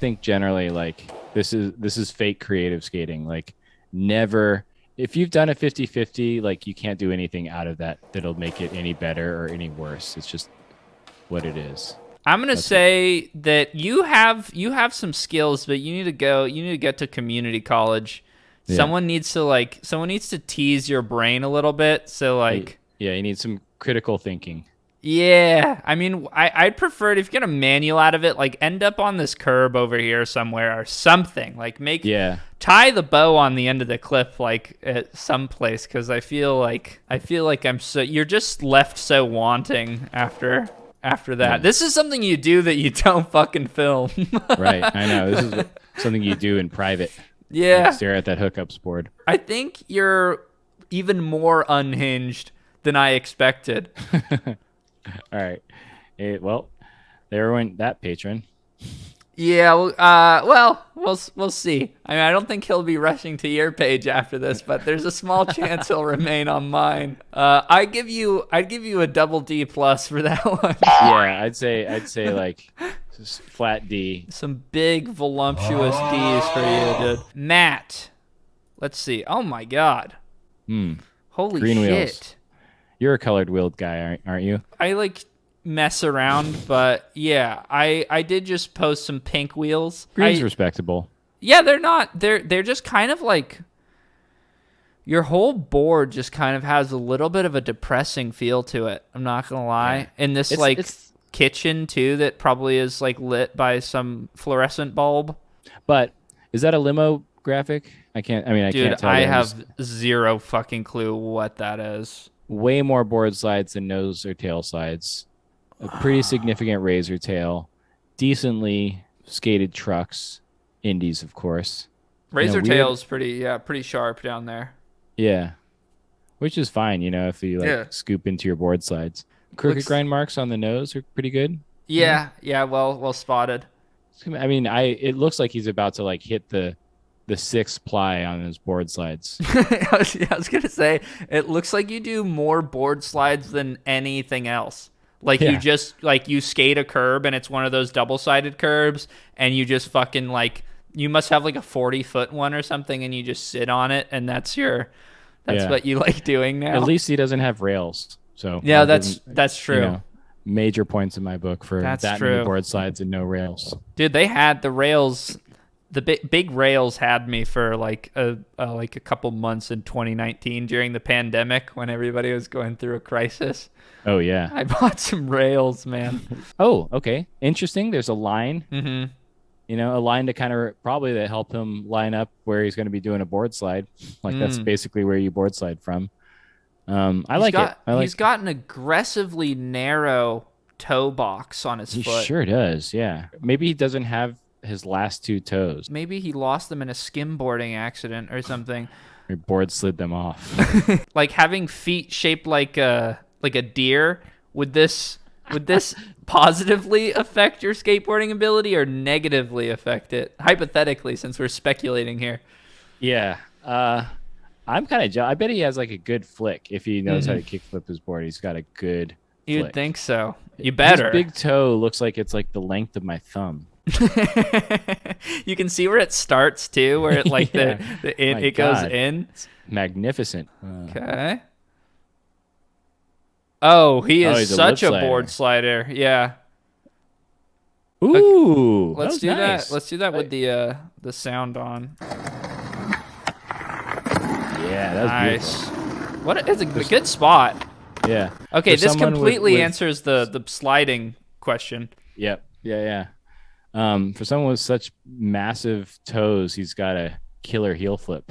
[SPEAKER 2] think generally like this is fake creative skating. Like never if you've done a 50-50, like you can't do anything out of that'll make it any better or any worse. It's just what it is.
[SPEAKER 1] I'm gonna say that you have some skills, but you need to get to community college.
[SPEAKER 2] Yeah.
[SPEAKER 1] Someone needs to tease your brain a little bit. So like,
[SPEAKER 2] Yeah, you need some critical thinking.
[SPEAKER 1] yeah, I mean, I'd prefer it if you get a manual out of it, like end up on this curb over here somewhere or something. Like tie the bow on the end of the clip, like at some place, because I feel like you're just left so wanting after that.
[SPEAKER 2] Yeah.
[SPEAKER 1] This is something you do that you don't fucking film.
[SPEAKER 2] Right, I know. This is something you do in private.
[SPEAKER 1] Yeah,
[SPEAKER 2] Like stare at that hookups board.
[SPEAKER 1] I think you're even more unhinged than I expected.
[SPEAKER 2] All right. Well, there went that patron.
[SPEAKER 1] Yeah, we'll see. I mean, I don't think he'll be rushing to your page after this, but there's a small chance he'll remain on mine. I'd give you a double D plus for that one.
[SPEAKER 2] Yeah, I'd say like just flat D.
[SPEAKER 1] Some big voluptuous D's for you, dude. Matt, let's see. Oh my God, holy
[SPEAKER 2] Green
[SPEAKER 1] shit!
[SPEAKER 2] wheels. You're a colored wheeled guy, aren't you?
[SPEAKER 1] I like mess around, but yeah, I did just post some pink wheels.
[SPEAKER 2] Green's respectable.
[SPEAKER 1] Yeah, they're just kind of like your whole board just kind of has a little bit of a depressing feel to it. I'm not gonna lie.
[SPEAKER 2] Yeah.
[SPEAKER 1] And this
[SPEAKER 2] It's
[SPEAKER 1] kitchen too that probably is like lit by some fluorescent bulb.
[SPEAKER 2] But is that a limo graphic? I can't
[SPEAKER 1] Dude,
[SPEAKER 2] tell.
[SPEAKER 1] I
[SPEAKER 2] you.
[SPEAKER 1] have zero fucking clue what that is.
[SPEAKER 2] Way more board slides than nose or tail slides. A pretty significant razor tail. Decently skated trucks. Indies, of course.
[SPEAKER 1] Razor
[SPEAKER 2] weird-
[SPEAKER 1] tail's pretty sharp down there.
[SPEAKER 2] Yeah. which is fine, if you like
[SPEAKER 1] Yeah.
[SPEAKER 2] scoop into your board slides. Crooked
[SPEAKER 1] Looks.
[SPEAKER 2] grind marks on the nose are pretty good. Yeah.
[SPEAKER 1] Yeah. Yeah. Well spotted.
[SPEAKER 2] I mean, it looks like he's about to like hit the sixth ply on his board slides.
[SPEAKER 1] I was gonna say it looks like you do more board slides than anything else. Like you
[SPEAKER 2] Yeah.
[SPEAKER 1] just like you skate a curb and it's one of those double-sided curbs and you just fucking like you must have like a 40-foot one or something and you just sit on it and that's
[SPEAKER 2] Yeah.
[SPEAKER 1] what you like doing
[SPEAKER 2] At
[SPEAKER 1] now.
[SPEAKER 2] least he doesn't have rails. So
[SPEAKER 1] Yeah,
[SPEAKER 2] I'll give
[SPEAKER 1] that's
[SPEAKER 2] him,
[SPEAKER 1] that's true.
[SPEAKER 2] major points in my book for
[SPEAKER 1] That's
[SPEAKER 2] that many
[SPEAKER 1] true.
[SPEAKER 2] board slides and no rails.
[SPEAKER 1] Dude, they had the rails. The big rails had me for like a couple months in 2019 during the pandemic when everybody was going through a crisis.
[SPEAKER 2] Oh yeah.
[SPEAKER 1] I bought some rails, man.
[SPEAKER 2] Oh, okay. Interesting. There's a line,
[SPEAKER 1] Hmm.
[SPEAKER 2] a line to kind of probably to help him line up where he's going to be doing a board slide. Like that's basically where you board slide from. I like it.
[SPEAKER 1] He's got an aggressively narrow toe box on his
[SPEAKER 2] He
[SPEAKER 1] foot.
[SPEAKER 2] sure does. Yeah. Maybe he doesn't have his last two toes.
[SPEAKER 1] Maybe he lost them in a skimboarding accident or something.
[SPEAKER 2] Or board slid them off.
[SPEAKER 1] Like having feet shaped like a deer, would this positively affect your skateboarding ability or negatively affect it? Hypothetically, since we're speculating here.
[SPEAKER 2] Yeah. I'm kind of I bet he has like a good flick if he knows how to kickflip his board. He's got a good
[SPEAKER 1] You'd
[SPEAKER 2] flick.
[SPEAKER 1] think so. You better.
[SPEAKER 2] His big toe looks like it's like the length of my thumb.
[SPEAKER 1] You can see where it starts too, where it like
[SPEAKER 2] Yeah. My
[SPEAKER 1] it goes
[SPEAKER 2] God.
[SPEAKER 1] in.
[SPEAKER 2] Magnificent.
[SPEAKER 1] Okay. Oh, he is
[SPEAKER 2] he's a
[SPEAKER 1] such
[SPEAKER 2] lip
[SPEAKER 1] a board slider. Yeah.
[SPEAKER 2] Ooh,
[SPEAKER 1] Let's
[SPEAKER 2] that
[SPEAKER 1] do
[SPEAKER 2] was nice.
[SPEAKER 1] that. Let's do that with the sound on.
[SPEAKER 2] Yeah, that was
[SPEAKER 1] Nice. It's a good spot.
[SPEAKER 2] beautiful. Yeah.
[SPEAKER 1] Okay,
[SPEAKER 2] For
[SPEAKER 1] this
[SPEAKER 2] someone
[SPEAKER 1] completely
[SPEAKER 2] with-
[SPEAKER 1] answers the sliding question.
[SPEAKER 2] Yep. Yeah. For someone with such massive toes, he's got a killer heel flip.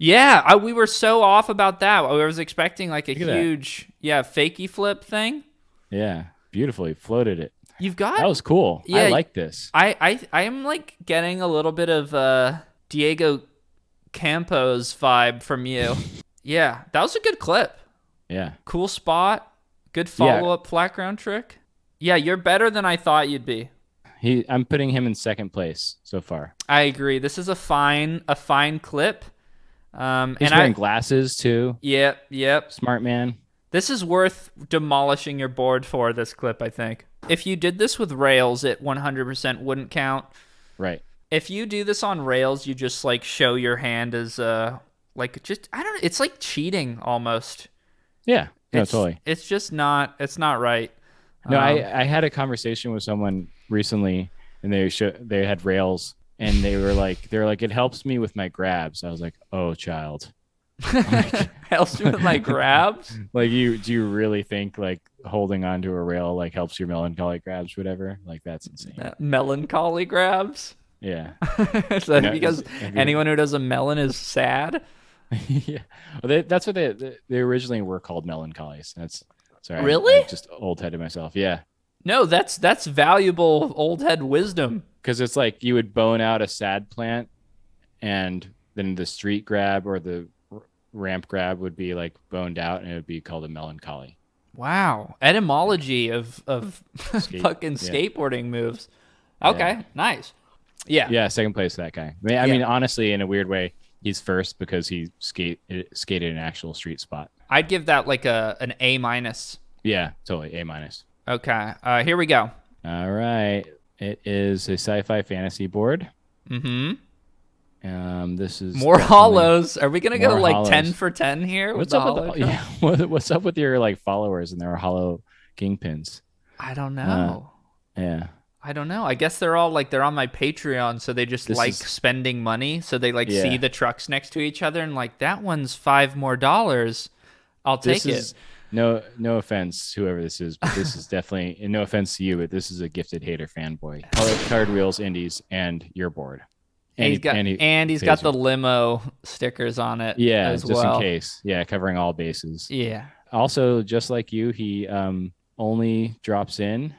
[SPEAKER 1] Yeah, we were so off about that. I was expecting like a
[SPEAKER 2] Look at that.
[SPEAKER 1] huge, fakie flip thing.
[SPEAKER 2] Yeah, beautifully floated it.
[SPEAKER 1] You've got.
[SPEAKER 2] That was cool.
[SPEAKER 1] Yeah,
[SPEAKER 2] I like this.
[SPEAKER 1] I am like getting a little bit of Diego Campos vibe from you. Yeah, that was a good clip.
[SPEAKER 2] Yeah.
[SPEAKER 1] Cool spot. Good follow up flat ground trick. Yeah, you're better than I thought you'd be.
[SPEAKER 2] I'm putting him in second place so far.
[SPEAKER 1] I agree. This is a fine clip.
[SPEAKER 2] He's
[SPEAKER 1] And
[SPEAKER 2] wearing glasses too.
[SPEAKER 1] Yep.
[SPEAKER 2] Smart man.
[SPEAKER 1] This is worth demolishing your board for this clip, I think. If you did this with rails, it 100% wouldn't count.
[SPEAKER 2] Right.
[SPEAKER 1] If you do this on rails, you just like show your hand as like just I don't know, it's like cheating almost.
[SPEAKER 2] Yeah. No,
[SPEAKER 1] It's-
[SPEAKER 2] totally.
[SPEAKER 1] It's just not right.
[SPEAKER 2] No, I had a conversation with someone recently, and they had rails, and they were like it helps me with my grabs. I was like, oh, child,
[SPEAKER 1] Helps me with my grabs.
[SPEAKER 2] like do you really think like holding onto a rail like helps your melancholy grabs, whatever? Like that's insane.
[SPEAKER 1] Melancholy grabs.
[SPEAKER 2] Yeah.
[SPEAKER 1] Is that
[SPEAKER 2] No,
[SPEAKER 1] because
[SPEAKER 2] have you-
[SPEAKER 1] anyone who does a melon is sad?
[SPEAKER 2] Yeah. Well, that's what they originally were called, melancholies. That's sorry.
[SPEAKER 1] Really?
[SPEAKER 2] I just old headed myself. Yeah.
[SPEAKER 1] No, that's valuable old head wisdom.
[SPEAKER 2] Because it's like you would bone out a sad plant, and then the street grab or the ramp grab would be like boned out, and it would be called a melancholy.
[SPEAKER 1] Wow, etymology of fucking
[SPEAKER 2] yeah.
[SPEAKER 1] skateboarding moves. Okay,
[SPEAKER 2] Yeah.
[SPEAKER 1] nice. Yeah.
[SPEAKER 2] Yeah, second place that guy. I mean, honestly, in a weird way, he's first because he skated an actual street spot.
[SPEAKER 1] I'd give that like an A minus.
[SPEAKER 2] Yeah, totally A minus.
[SPEAKER 1] Okay, here we go.
[SPEAKER 2] All right, it is a sci-fi fantasy board.
[SPEAKER 1] Mm-hmm.
[SPEAKER 2] This is
[SPEAKER 1] More
[SPEAKER 2] definitely-
[SPEAKER 1] hollows. Are we gonna go
[SPEAKER 2] More
[SPEAKER 1] like
[SPEAKER 2] hollows.
[SPEAKER 1] 10 for 10 here?
[SPEAKER 2] What's
[SPEAKER 1] with
[SPEAKER 2] up
[SPEAKER 1] the
[SPEAKER 2] with
[SPEAKER 1] hollow drop?
[SPEAKER 2] what's up with your like followers and their hollow kingpins?
[SPEAKER 1] I don't know.
[SPEAKER 2] Yeah.
[SPEAKER 1] I don't know. I guess they're all like they're on my Patreon, so they just
[SPEAKER 2] This
[SPEAKER 1] like
[SPEAKER 2] is-
[SPEAKER 1] spending money. So they like
[SPEAKER 2] Yeah.
[SPEAKER 1] see the trucks next to each other and like that one's $5 more. I'll take
[SPEAKER 2] This
[SPEAKER 1] it.
[SPEAKER 2] is no offense, whoever this is, but this is definitely, and no offense to you, but this is a gifted hater fanboy. Colored wheels, indies, and your board.
[SPEAKER 1] And he's got
[SPEAKER 2] pays
[SPEAKER 1] the
[SPEAKER 2] you.
[SPEAKER 1] limo stickers on it.
[SPEAKER 2] Yeah,
[SPEAKER 1] as
[SPEAKER 2] just
[SPEAKER 1] well.
[SPEAKER 2] in case. Yeah, covering all bases.
[SPEAKER 1] Yeah.
[SPEAKER 2] Also, just like you, he only drops in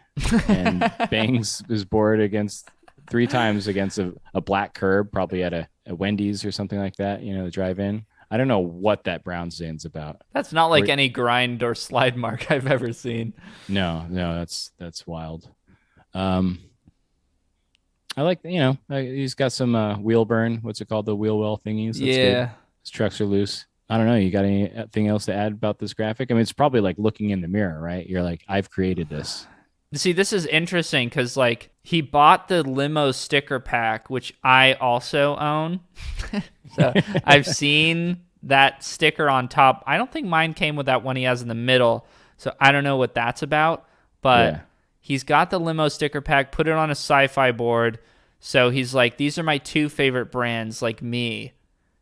[SPEAKER 2] and bangs his board against 3 times against a black curb, probably at a Wendy's or something like that, the drive-in. I don't know what that brown sand's about.
[SPEAKER 1] That's not like
[SPEAKER 2] Where-
[SPEAKER 1] any grind or slide mark I've ever seen.
[SPEAKER 2] No, no, that's wild. Um, I like, he's got some wheel burn. What's it called? The wheel well thingies. That's good.
[SPEAKER 1] Yeah.
[SPEAKER 2] His trucks are loose. I don't know. You got anything else to add about this graphic? I mean, it's probably like looking in the mirror, right? You're like, I've created this.
[SPEAKER 1] See, this is interesting because like he bought the limo sticker pack, which I also own. So I've seen that sticker on top. I don't think mine came with that one he has in the middle. So I don't know what that's about. But
[SPEAKER 2] Yeah.
[SPEAKER 1] he's got the limo sticker pack, put it on a sci-fi board. So he's like, these are my two favorite brands, like me.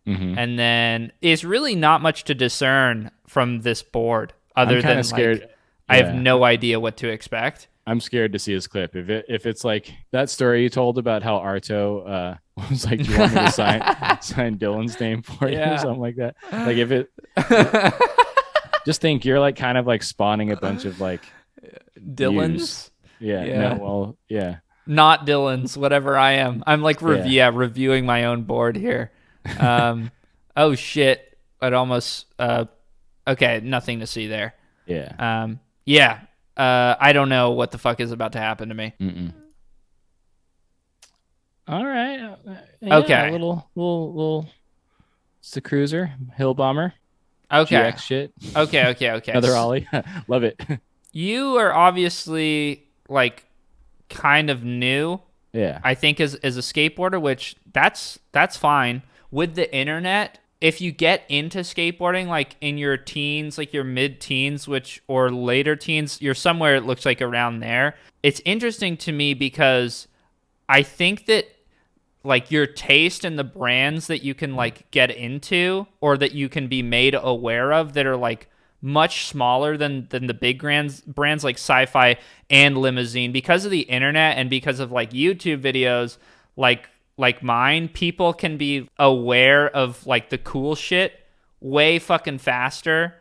[SPEAKER 2] Mm-hmm.
[SPEAKER 1] And then it's really not much to discern from this board other
[SPEAKER 2] I'm
[SPEAKER 1] than
[SPEAKER 2] kind of scared.
[SPEAKER 1] like I have
[SPEAKER 2] Yeah.
[SPEAKER 1] no idea what to expect.
[SPEAKER 2] I'm scared to see his clip. If it's like that story you told about how Arto was like, "Do you want me to sign Dylan's name for you?"
[SPEAKER 1] Yeah.
[SPEAKER 2] or something like that. Like if it, just think you're like kind of like spawning a bunch of like
[SPEAKER 1] Dylan's,
[SPEAKER 2] yeah,
[SPEAKER 1] Yeah.
[SPEAKER 2] no, well, yeah,
[SPEAKER 1] not Dylan's, whatever I am. I'm like reviewing my own board here. Oh shit! It almost okay, nothing to see there.
[SPEAKER 2] yeah.
[SPEAKER 1] Yeah. I don't know what the fuck is about to happen to me.
[SPEAKER 2] Mm-mm. All right. Yeah,
[SPEAKER 1] Okay.
[SPEAKER 2] a little. It's the cruiser, hill bomber,
[SPEAKER 1] Okay.
[SPEAKER 2] GX shit.
[SPEAKER 1] Okay.
[SPEAKER 2] Another ollie. Love it.
[SPEAKER 1] You are obviously like kind of new,
[SPEAKER 2] Yeah.
[SPEAKER 1] I think, as a skateboarder, which that's fine. With the internet, if you get into skateboarding like in your teens, like your mid-teens, or later teens, you're somewhere it looks like around there. It's interesting to me because I think that like your taste and the brands that you can like get into or that you can be made aware of that are like much smaller than the big brands like Sci-Fi and Limousine, because of the internet and because of like YouTube videos like mine, people can be aware of like the cool shit way fucking faster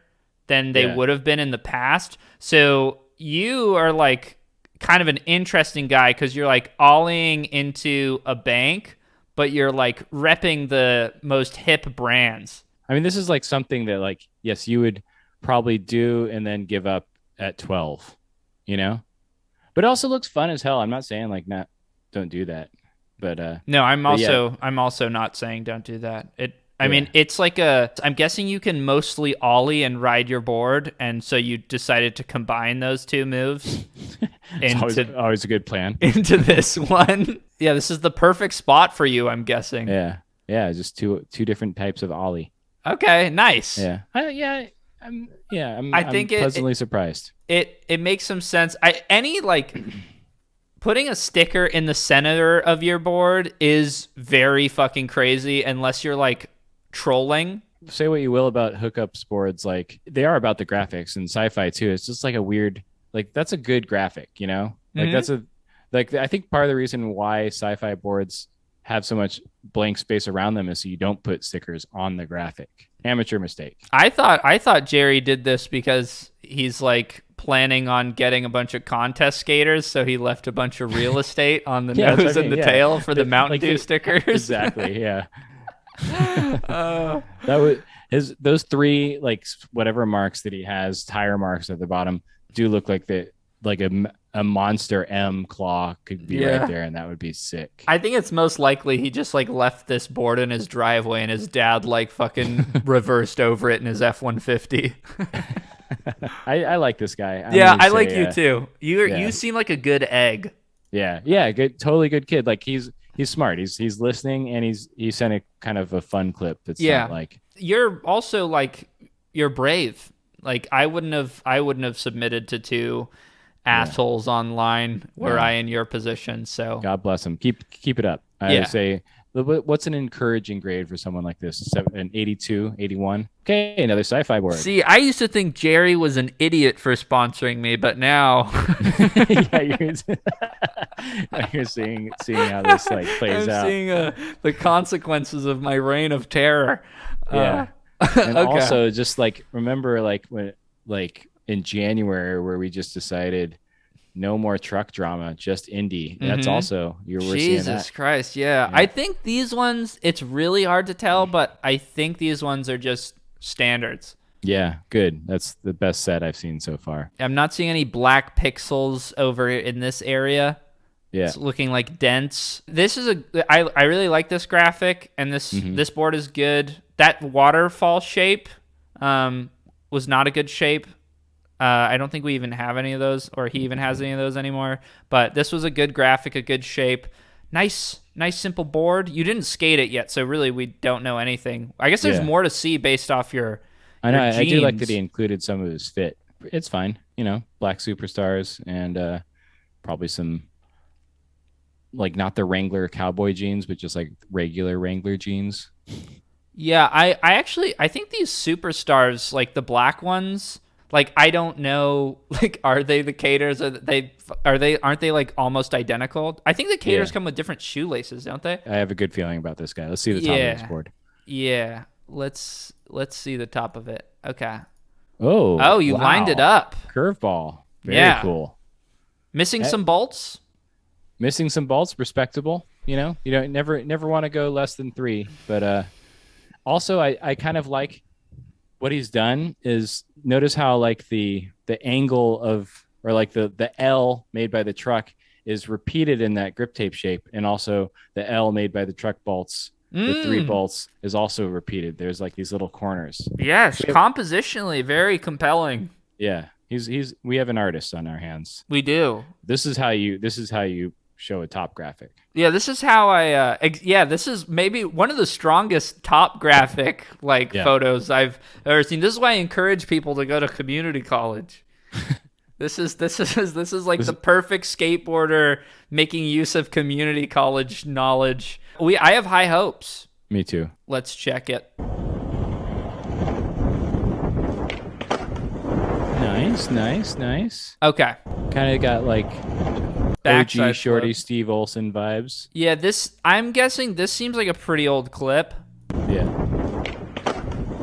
[SPEAKER 1] than they
[SPEAKER 2] Yeah.
[SPEAKER 1] would have been in the past. So you are like kind of an interesting guy because you're like ollieing into a bank, but you're like repping the most hip brands.
[SPEAKER 2] I mean, this is like something that, like, yes, you would probably do and then give up at 12, But it also looks fun as hell. I'm not saying like don't do that, but
[SPEAKER 1] No,
[SPEAKER 2] But yeah.
[SPEAKER 1] I'm also not saying don't do that. I
[SPEAKER 2] Yeah.
[SPEAKER 1] mean, it's like I'm guessing you can mostly ollie and ride your board, and so you decided to combine those two moves
[SPEAKER 2] it's
[SPEAKER 1] into
[SPEAKER 2] always a good plan.
[SPEAKER 1] into this one. Yeah, this is the perfect spot for you, I'm guessing.
[SPEAKER 2] Yeah, just two different types of ollie.
[SPEAKER 1] Okay, nice.
[SPEAKER 2] Yeah, I'm
[SPEAKER 1] I think
[SPEAKER 2] pleasantly surprised.
[SPEAKER 1] It makes some sense. Any like putting a sticker in the center of your board is very fucking crazy unless you're like trolling.
[SPEAKER 2] Say what you will about hookups boards, like they are about the graphics, and Sci-Fi too. It's just like a weird, like that's a good graphic, Like
[SPEAKER 1] Mhm.
[SPEAKER 2] that's I think part of the reason why Sci-Fi boards have so much blank space around them is so you don't put stickers on the graphic. Amateur mistake.
[SPEAKER 1] I thought Jerry did this because he's like planning on getting a bunch of contest skaters, so he left a bunch of real estate on the
[SPEAKER 2] Yeah, that's
[SPEAKER 1] nose
[SPEAKER 2] what I
[SPEAKER 1] and
[SPEAKER 2] mean,
[SPEAKER 1] the
[SPEAKER 2] yeah.
[SPEAKER 1] tail for the Mountain
[SPEAKER 2] Like,
[SPEAKER 1] Dew stickers.
[SPEAKER 2] Exactly. Yeah.
[SPEAKER 1] Uh,
[SPEAKER 2] That was those three like whatever marks that he has, tire marks at the bottom, do look like a monster M claw could be
[SPEAKER 1] Yeah.
[SPEAKER 2] right there, and that would be sick.
[SPEAKER 1] I think it's most likely he just like left this board in his driveway and his dad like fucking reversed over it in his F-150.
[SPEAKER 2] I like this guy. I'm
[SPEAKER 1] Yeah,
[SPEAKER 2] gonna
[SPEAKER 1] I like
[SPEAKER 2] say,
[SPEAKER 1] you too.
[SPEAKER 2] yeah.
[SPEAKER 1] You seem like a good egg.
[SPEAKER 2] Yeah, good, totally good kid. Like he's smart. He's listening, and he sent a kind of a fun clip. That's
[SPEAKER 1] Yeah.
[SPEAKER 2] not like
[SPEAKER 1] You're also like you're brave. Like I wouldn't have submitted to two assholes online were
[SPEAKER 2] Yeah.
[SPEAKER 1] I in your position. So
[SPEAKER 2] God bless him. Keep it up. I
[SPEAKER 1] Yeah.
[SPEAKER 2] would say, what's an encouraging grade for someone like this? An 82, 81. Okay, another Sci-Fi board.
[SPEAKER 1] see, I used to think Jerry was an idiot for sponsoring me, but now
[SPEAKER 2] yeah, you're seeing how this like plays
[SPEAKER 1] I'm
[SPEAKER 2] out.
[SPEAKER 1] seeing the consequences of my reign of terror.
[SPEAKER 2] Yeah. And
[SPEAKER 1] Okay.
[SPEAKER 2] also just like remember like when like in January where we just decided no more truck drama, just indie. That's also we're seeing
[SPEAKER 1] Jesus
[SPEAKER 2] that.
[SPEAKER 1] Christ, yeah.
[SPEAKER 2] Yeah.
[SPEAKER 1] I think these ones, it's really hard to tell, but I think these ones are just standards.
[SPEAKER 2] Yeah, good. That's the best set I've seen so far.
[SPEAKER 1] I'm not seeing any black pixels over in this area.
[SPEAKER 2] Yeah.
[SPEAKER 1] It's looking like dents. This is I really like this graphic, and this board is good. That waterfall shape was not a good shape. I don't think we even have any of those, or he even has any of those anymore. But this was a good graphic, a good shape. Nice, simple board. You didn't skate it yet, so really we don't know anything. I guess there's more to see based off your
[SPEAKER 2] I know. I do like
[SPEAKER 1] jeans.
[SPEAKER 2] that he included some of his fit. It's fine. Black superstars and probably some, like, not the Wrangler cowboy jeans, but just like regular Wrangler jeans.
[SPEAKER 1] Yeah, I think these superstars, like the black ones, like I don't know, like are they the Caters? Aren't they like almost identical? I think the Caters
[SPEAKER 2] Yeah.
[SPEAKER 1] come with different shoelaces, don't they?
[SPEAKER 2] I have a good feeling about this guy. Let's see the top of this
[SPEAKER 1] Yeah.
[SPEAKER 2] board.
[SPEAKER 1] Yeah. Let's see the top of it. Okay.
[SPEAKER 2] Oh.
[SPEAKER 1] Oh, you lined it up.
[SPEAKER 2] Curveball. Very
[SPEAKER 1] Yeah.
[SPEAKER 2] cool.
[SPEAKER 1] Missing some bolts?
[SPEAKER 2] Missing some bolts, respectable. You don't never want to go less than 3. But also I kind of like what he's done is notice how like the angle of, or like the L made by the truck is repeated in that grip tape shape, and also the L made by the truck bolts, the 3 bolts, is also repeated. There's like these little corners.
[SPEAKER 1] Yes, compositionally very compelling.
[SPEAKER 2] Yeah, we have an artist on our hands.
[SPEAKER 1] We do.
[SPEAKER 2] This is how you show a top graphic.
[SPEAKER 1] Yeah, this is how this is maybe one of the strongest top graphic photos I've ever seen. This is why I encourage people to go to community college. This is like the perfect skateboarder making use of community college knowledge. I have high hopes.
[SPEAKER 2] Me too.
[SPEAKER 1] Let's check it.
[SPEAKER 2] Nice.
[SPEAKER 1] Okay.
[SPEAKER 2] Kind of got like
[SPEAKER 1] Backside
[SPEAKER 2] OG Shorty
[SPEAKER 1] flip.
[SPEAKER 2] Steve Olson vibes.
[SPEAKER 1] Yeah, I'm guessing this seems like a pretty old clip.
[SPEAKER 2] Yeah.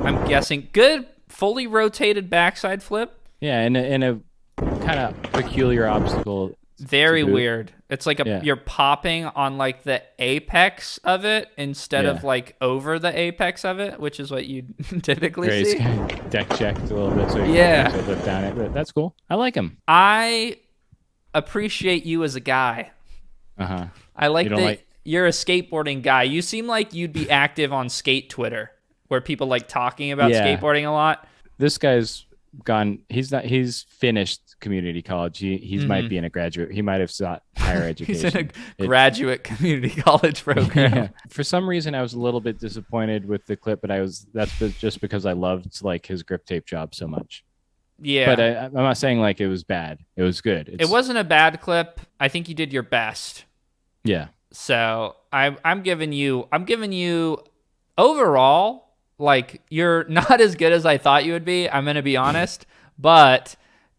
[SPEAKER 1] I'm guessing good fully rotated backside flip.
[SPEAKER 2] Yeah, in a kind of peculiar obstacle.
[SPEAKER 1] Very
[SPEAKER 2] to boot.
[SPEAKER 1] weird. It's like
[SPEAKER 2] Yeah.
[SPEAKER 1] you're popping on like the apex of it instead of
[SPEAKER 2] Yeah.
[SPEAKER 1] like over the apex of it, which is what you typically
[SPEAKER 2] Right,
[SPEAKER 1] see.
[SPEAKER 2] it's deck checked a little bit, so you
[SPEAKER 1] Yeah.
[SPEAKER 2] can lift down it. But that's cool. I like him.
[SPEAKER 1] I appreciate you as a guy.
[SPEAKER 2] Uh-huh.
[SPEAKER 1] I like
[SPEAKER 2] You don't
[SPEAKER 1] that
[SPEAKER 2] like-
[SPEAKER 1] you're a skateboarding guy. You seem like you'd be active on skate Twitter, where people like talking about
[SPEAKER 2] Yeah.
[SPEAKER 1] skateboarding a lot.
[SPEAKER 2] This guy's gone. He's finished community college. He might be in a graduate. He might have sought higher education.
[SPEAKER 1] He's in a graduate community college program.
[SPEAKER 2] Yeah. For some reason, I was a little bit disappointed with the clip, but that's just because I loved like his grip tape job so much.
[SPEAKER 1] Yeah.
[SPEAKER 2] But I'm not saying like it was bad. It was good.
[SPEAKER 1] It wasn't a bad clip. I think you did your best.
[SPEAKER 2] Yeah.
[SPEAKER 1] So I'm giving you overall, like, you're not as good as I thought you would be. I'm gonna be honest, but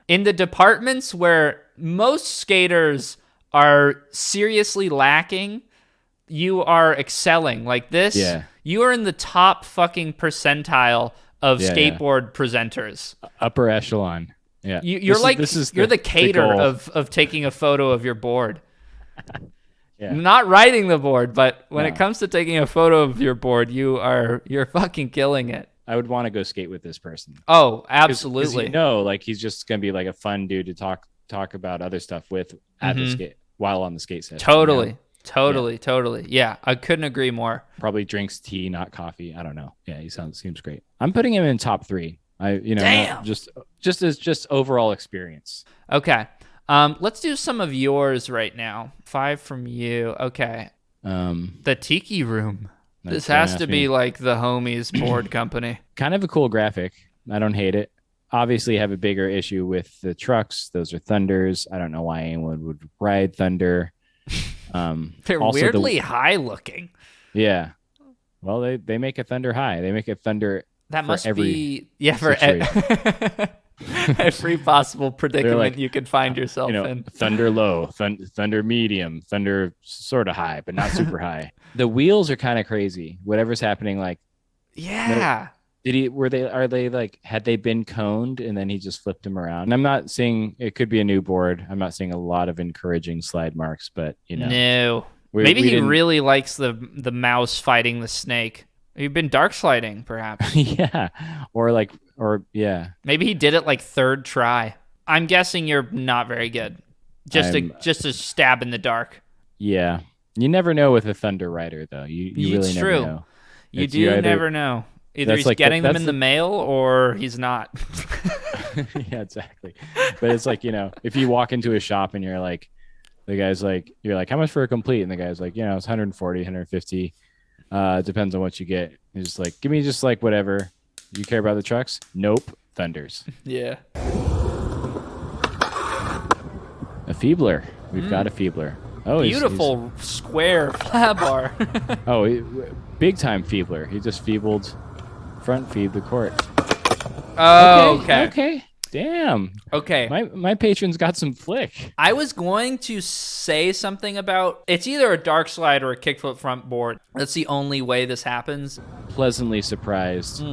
[SPEAKER 1] in the departments where most skaters are seriously lacking, you are excelling. Like this,
[SPEAKER 2] Yeah.
[SPEAKER 1] you are in the top fucking percentile of
[SPEAKER 2] Yeah,
[SPEAKER 1] skateboard presenters.
[SPEAKER 2] Upper echelon. Yeah.
[SPEAKER 1] You're you're the cater
[SPEAKER 2] goal.
[SPEAKER 1] of taking a photo of your board.
[SPEAKER 2] Yeah.
[SPEAKER 1] Not riding the board, but when it
[SPEAKER 2] No.
[SPEAKER 1] comes to taking a photo of your board, you're fucking killing it.
[SPEAKER 2] I would want to go skate with this person.
[SPEAKER 1] Oh,
[SPEAKER 2] 'Cause
[SPEAKER 1] absolutely.
[SPEAKER 2] like he's just gonna be like a fun dude to talk about other stuff with at the skate while on the skate set.
[SPEAKER 1] Totally. Totally. Yeah, I couldn't agree more.
[SPEAKER 2] Probably drinks tea, not coffee. I don't know. Yeah, seems great. I'm putting him in top 3.
[SPEAKER 1] Damn.
[SPEAKER 2] Just as overall experience.
[SPEAKER 1] Okay. Let's do some of yours right now. 5 from you. Okay. The Tiki Room. This
[SPEAKER 2] don't
[SPEAKER 1] has
[SPEAKER 2] ask
[SPEAKER 1] to
[SPEAKER 2] me.
[SPEAKER 1] be like the homies board company.
[SPEAKER 2] Kind of a cool graphic. I don't hate it. Obviously, have a bigger issue with the trucks. Those are Thunders. I don't know why anyone would ride Thunder.
[SPEAKER 1] They're
[SPEAKER 2] also
[SPEAKER 1] weirdly high looking.
[SPEAKER 2] Yeah. Well, they make a Thunder high. They make a Thunder.
[SPEAKER 1] That
[SPEAKER 2] for
[SPEAKER 1] must
[SPEAKER 2] every
[SPEAKER 1] be for every possible predicament
[SPEAKER 2] like,
[SPEAKER 1] you could find yourself in.
[SPEAKER 2] Thunder low, Thunder medium, Thunder sort of high, but not super high. The wheels are kind of crazy. Whatever's happening, like
[SPEAKER 1] Yeah.
[SPEAKER 2] Are they like, had they been coned and then he just flipped them around? And I'm not saying it could be a new board. I'm not seeing a lot of encouraging slide marks, but
[SPEAKER 1] No. Maybe
[SPEAKER 2] we
[SPEAKER 1] he
[SPEAKER 2] didn't.
[SPEAKER 1] really likes the mouse fighting the snake. You've been dark sliding, perhaps.
[SPEAKER 2] Yeah. Or yeah.
[SPEAKER 1] Maybe he did it like third try. I'm guessing you're not very good. Just a stab in the dark.
[SPEAKER 2] Yeah. You never know with a Thunder Rider though. You
[SPEAKER 1] It's
[SPEAKER 2] really
[SPEAKER 1] true.
[SPEAKER 2] never know.
[SPEAKER 1] You do never know. Either
[SPEAKER 2] that's
[SPEAKER 1] he's
[SPEAKER 2] like
[SPEAKER 1] getting them
[SPEAKER 2] that's
[SPEAKER 1] in the mail or he's not.
[SPEAKER 2] Yeah, exactly. But it's like, if you walk into a shop and you're like, you're like, how much for a complete? And the guy's like, it's 140, 150. Depends on what you get. He's just like, give me just like whatever. You care about the trucks? Nope. Thunders.
[SPEAKER 1] Yeah.
[SPEAKER 2] A Feebler. We've got a Feebler. Oh,
[SPEAKER 1] Beautiful square flat bar.
[SPEAKER 2] Big time Feebler. He just feebled front feed the court.
[SPEAKER 1] Oh, okay.
[SPEAKER 2] Okay. Damn.
[SPEAKER 1] Okay.
[SPEAKER 2] My patron's got some flick.
[SPEAKER 1] I was going to say something about it's either a dark slide or a kickflip front board. That's the only way this happens.
[SPEAKER 2] Pleasantly surprised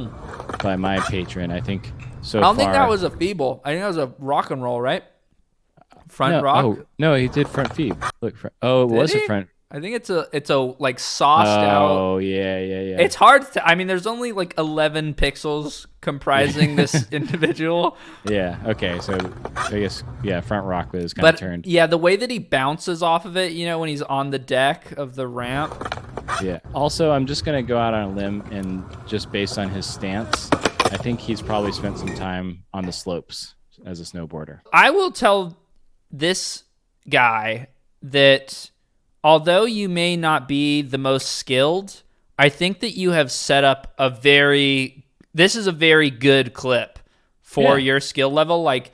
[SPEAKER 2] by my patron. I think so
[SPEAKER 1] I don't
[SPEAKER 2] far.
[SPEAKER 1] think that was a feeble. I think that was a rock and roll, right? Front
[SPEAKER 2] no,
[SPEAKER 1] rock.
[SPEAKER 2] Oh, no, he did front feed. Look, it was
[SPEAKER 1] he?
[SPEAKER 2] a front.
[SPEAKER 1] I think it's a like sauced out.
[SPEAKER 2] Oh, yeah.
[SPEAKER 1] It's hard to. I mean, there's only like 11 pixels comprising this individual.
[SPEAKER 2] Yeah. Okay. So I guess front rock was kind of turned.
[SPEAKER 1] Yeah, the way that he bounces off of it, when he's on the deck of the ramp.
[SPEAKER 2] Yeah. Also, I'm just gonna go out on a limb and just based on his stance, I think he's probably spent some time on the slopes as a snowboarder.
[SPEAKER 1] I will tell this guy that although you may not be the most skilled, I think that you have set up this is a very good clip for your skill level. Like,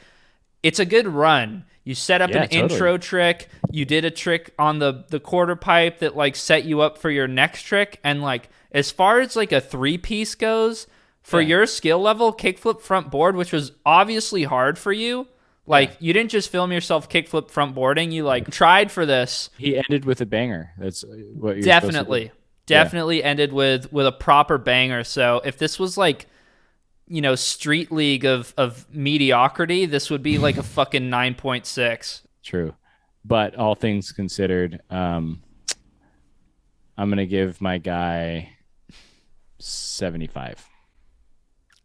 [SPEAKER 1] it's a good run. You set up an intro trick. You did a trick on the quarter pipe that like set you up for your next trick. And like, as far as like a 3-piece goes, for your skill level, kickflip front board, which was obviously hard for you, like, you didn't just film yourself kickflip front boarding. You, like, tried for this.
[SPEAKER 2] He ended with a banger. That's what you're
[SPEAKER 1] Definitely ended with a proper banger. So if this was, like, street league of mediocrity, this would be, like, a fucking 9.6.
[SPEAKER 2] True. But all things considered, I'm going to give my guy 75.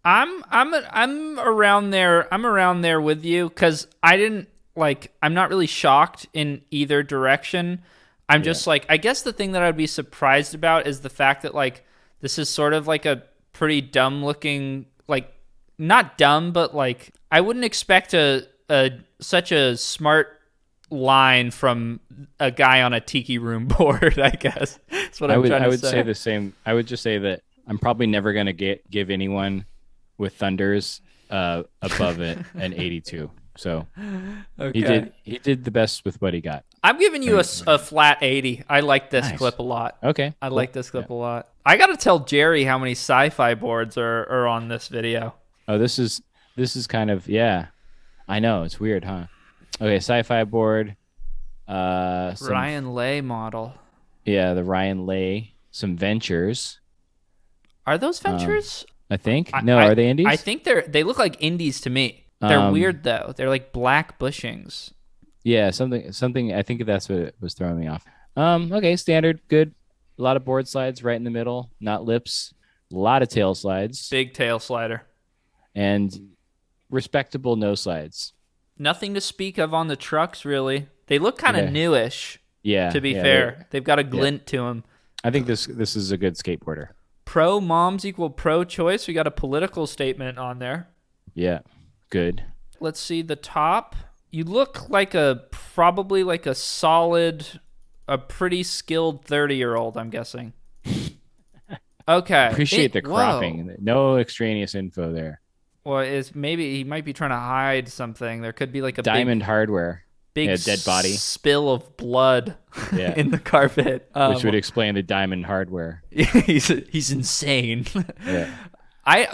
[SPEAKER 1] I'm around there. I'm around there with you because I'm not really shocked in either direction. I'm just like, I guess the thing that I'd be surprised about is the fact that like this is sort of like a pretty dumb looking, like, not dumb, but like I wouldn't expect such a smart line from a guy on a tiki room board. I guess that's what I'm trying to say.
[SPEAKER 2] I would say the same. I would just say that I'm probably never going to give anyone with Thunders above it an 82. So he did the best with what he got.
[SPEAKER 1] I'm giving you a flat 80. I like this clip a lot.
[SPEAKER 2] Okay.
[SPEAKER 1] I like this clip a lot. I got to tell Jerry how many sci-fi boards are on this video.
[SPEAKER 2] Oh, this is kind of, I know, it's weird, huh? Okay, sci-fi board.
[SPEAKER 1] Ryan Lay model.
[SPEAKER 2] Yeah, the Ryan Lay. Some Ventures.
[SPEAKER 1] Are those Ventures?
[SPEAKER 2] I think. Are they indies?
[SPEAKER 1] I think they look like indies to me. They're weird though. They're like black bushings.
[SPEAKER 2] Yeah, something. I think that's what it was throwing me off. Okay, standard, good. A lot of board slides right in the middle, not lips. A lot of tail slides.
[SPEAKER 1] Big tail slider.
[SPEAKER 2] And respectable no slides.
[SPEAKER 1] Nothing to speak of on the trucks, really. They look kind of newish.
[SPEAKER 2] Yeah.
[SPEAKER 1] To be fair, they've got a glint to them.
[SPEAKER 2] I think this is a good skateboarder.
[SPEAKER 1] Pro moms equal pro choice. We got a political statement on there.
[SPEAKER 2] Yeah, good.
[SPEAKER 1] Let's see the top. You look like probably like a pretty skilled 30-year-old, I'm guessing. Okay.
[SPEAKER 2] Appreciate the cropping. Whoa. No extraneous info there.
[SPEAKER 1] Well, maybe he might be trying to hide something. There could be like a
[SPEAKER 2] Diamond Hardware. Big dead body.
[SPEAKER 1] Spill of blood in the carpet.
[SPEAKER 2] Which would explain the Diamond Hardware.
[SPEAKER 1] He's insane.
[SPEAKER 2] Yeah.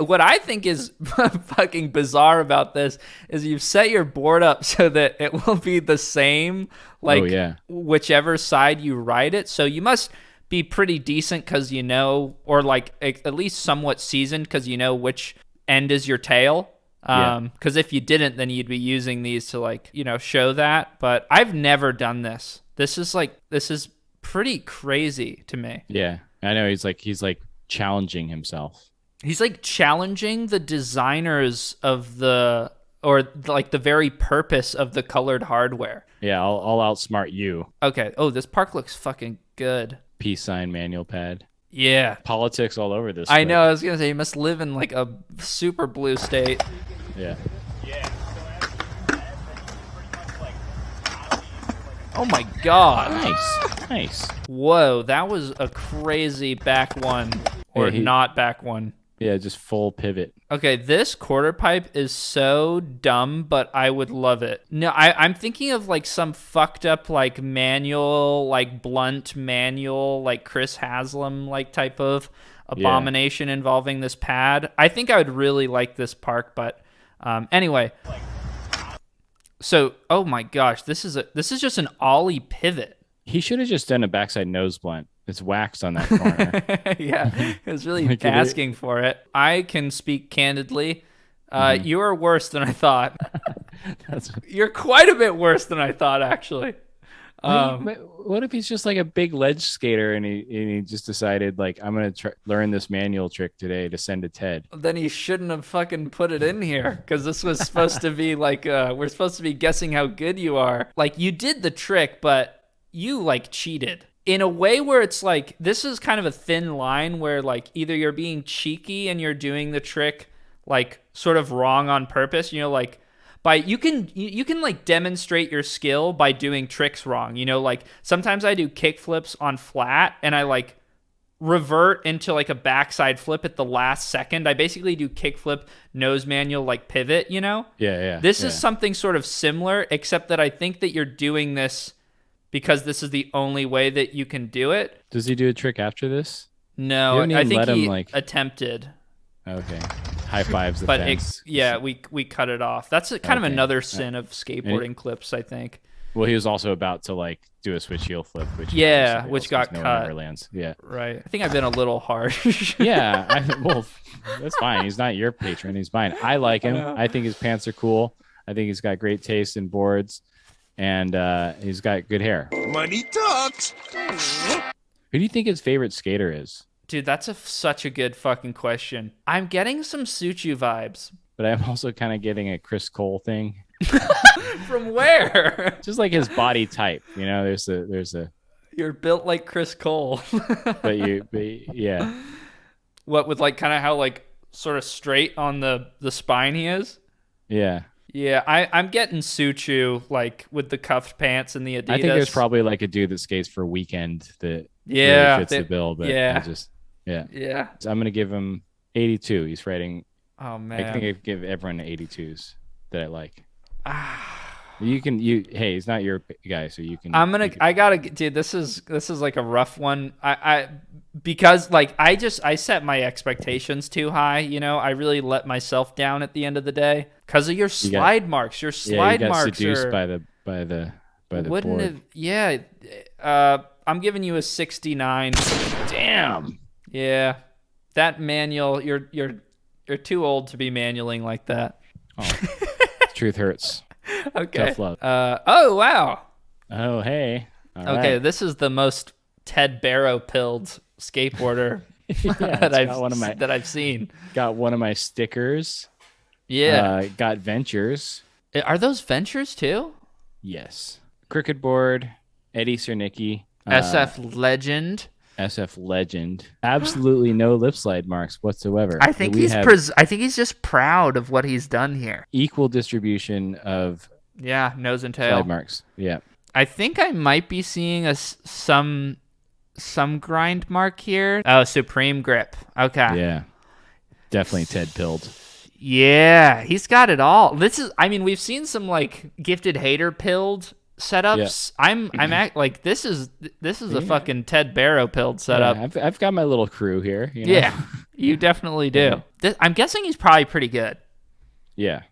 [SPEAKER 1] What I think is fucking bizarre about this is you've set your board up so that it will be the same, whichever side you ride it. So you must be pretty decent because you know, or like at least somewhat seasoned because you know which end is your tail. Because if you didn't, then you'd be using these to like, you know, show that. But I've never done this. This is pretty crazy to me.
[SPEAKER 2] Yeah, I know he's like challenging himself.
[SPEAKER 1] He's like challenging the designers of the, or like the very purpose of the colored hardware.
[SPEAKER 2] Yeah, I'll outsmart you.
[SPEAKER 1] Okay. Oh, this park looks fucking good.
[SPEAKER 2] Peace sign manual pad.
[SPEAKER 1] Yeah.
[SPEAKER 2] Politics all over this.
[SPEAKER 1] I know. I was gonna say you must live in like a super blue state.
[SPEAKER 2] Yeah.
[SPEAKER 1] Oh my god.
[SPEAKER 2] Nice.
[SPEAKER 1] Whoa, that was a crazy back one, or not back one.
[SPEAKER 2] Yeah, just full pivot.
[SPEAKER 1] Okay, this quarter pipe is so dumb, but I would love it. No, I'm thinking of like some fucked up like manual, like blunt manual, like Chris Haslam like type of abomination involving this pad. I think I would really like this park, but anyway. So, oh my gosh, this is just an ollie pivot.
[SPEAKER 2] He should have just done a backside nose blunt. It's waxed on that corner.
[SPEAKER 1] Yeah, it was really asking for it. I can speak candidly. You are worse than I thought. You're quite a bit worse than I thought, actually.
[SPEAKER 2] What if he's just like a big ledge skater and he just decided like I'm gonna learn this manual trick today to send to Ted?
[SPEAKER 1] Then he shouldn't have fucking put it in here because this was supposed to be like we're supposed to be guessing how good you are. Like you did the trick, but you like cheated in a way where it's like this is kind of a thin line where like either you're being cheeky and you're doing the trick like sort of wrong on purpose, you know, like by you can like demonstrate your skill by doing tricks wrong, you know, like sometimes I do kick flips on flat and I like revert into like a backside flip at the last second. I basically do kick flip nose manual like pivot, you know. This is something sort of similar, except that I think that you're doing this because this is the only way that you can do it.
[SPEAKER 2] Does he do a trick after this?
[SPEAKER 1] No, I think he attempted.
[SPEAKER 2] Okay. High fives the
[SPEAKER 1] but
[SPEAKER 2] fence.
[SPEAKER 1] we cut it off. That's kind of another sin of skateboarding clips, I think.
[SPEAKER 2] Well, he was also about to like do a switch heel flip, which
[SPEAKER 1] got cut.
[SPEAKER 2] Never lands. Yeah,
[SPEAKER 1] right. I think I've been a little harsh.
[SPEAKER 2] Well, that's fine. He's not your patron. He's mine. I like him. I think his pants are cool. I think he's got great taste in boards, and he's got good hair.
[SPEAKER 3] Money talks.
[SPEAKER 2] Who do you think his favorite skater is?
[SPEAKER 1] Dude, that's such a good fucking question. I'm getting some Suchu vibes.
[SPEAKER 2] But I'm also kind of getting a Chris Cole thing.
[SPEAKER 1] From where?
[SPEAKER 2] Just like his body type, you know. There's a.
[SPEAKER 1] You're built like Chris Cole.
[SPEAKER 2] but yeah.
[SPEAKER 1] What with like kind of how like sort of straight on the spine he is?
[SPEAKER 2] Yeah.
[SPEAKER 1] Yeah, I'm getting Suchu like with the cuffed pants and the Adidas.
[SPEAKER 2] I think there's probably like a dude that skates for Weekend that
[SPEAKER 1] really
[SPEAKER 2] fits the bill, but yeah. So I'm gonna give him 82. He's writing.
[SPEAKER 1] Oh man,
[SPEAKER 2] I think I give everyone 82s that I like. Hey, he's not your guy, so you can.
[SPEAKER 1] I gotta, dude. This is like a rough one. Because like I set my expectations too high. You know, I really let myself down at the end of the day because of your slide marks. Your slide marks
[SPEAKER 2] seduced
[SPEAKER 1] are
[SPEAKER 2] by the
[SPEAKER 1] wouldn't
[SPEAKER 2] board.
[SPEAKER 1] have. Yeah, I'm giving you a 69.
[SPEAKER 2] Damn.
[SPEAKER 1] Yeah, that manual. You're too old to be manualing like that.
[SPEAKER 2] Oh, truth hurts.
[SPEAKER 1] Okay.
[SPEAKER 2] Tough love.
[SPEAKER 1] Oh wow.
[SPEAKER 2] Oh hey. All
[SPEAKER 1] okay,
[SPEAKER 2] right.
[SPEAKER 1] this is the most Ted Barrow pilled skateboarder that I've seen.
[SPEAKER 2] Got one of my stickers.
[SPEAKER 1] Yeah.
[SPEAKER 2] Got Ventures.
[SPEAKER 1] Are those Ventures too?
[SPEAKER 2] Yes. Crooked board. Eddie Cernicki.
[SPEAKER 1] SF Legend.
[SPEAKER 2] SF Legend. Absolutely no lip slide marks whatsoever.
[SPEAKER 1] I think I think he's just proud of what he's done here.
[SPEAKER 2] Equal distribution of
[SPEAKER 1] nose and tail
[SPEAKER 2] slide marks. Yeah.
[SPEAKER 1] I think I might be seeing some grind mark here. Oh, Supreme Grip. Okay.
[SPEAKER 2] Yeah. Definitely Ted pilled.
[SPEAKER 1] Yeah, he's got it all. We've seen some like Gifted Hater pilled setups. Yeah. Like this is a fucking Ted Barrow pilled setup.
[SPEAKER 2] Yeah, I've got my little crew here. You know?
[SPEAKER 1] Yeah, you definitely do. I'm guessing he's probably pretty good.
[SPEAKER 2] Yeah.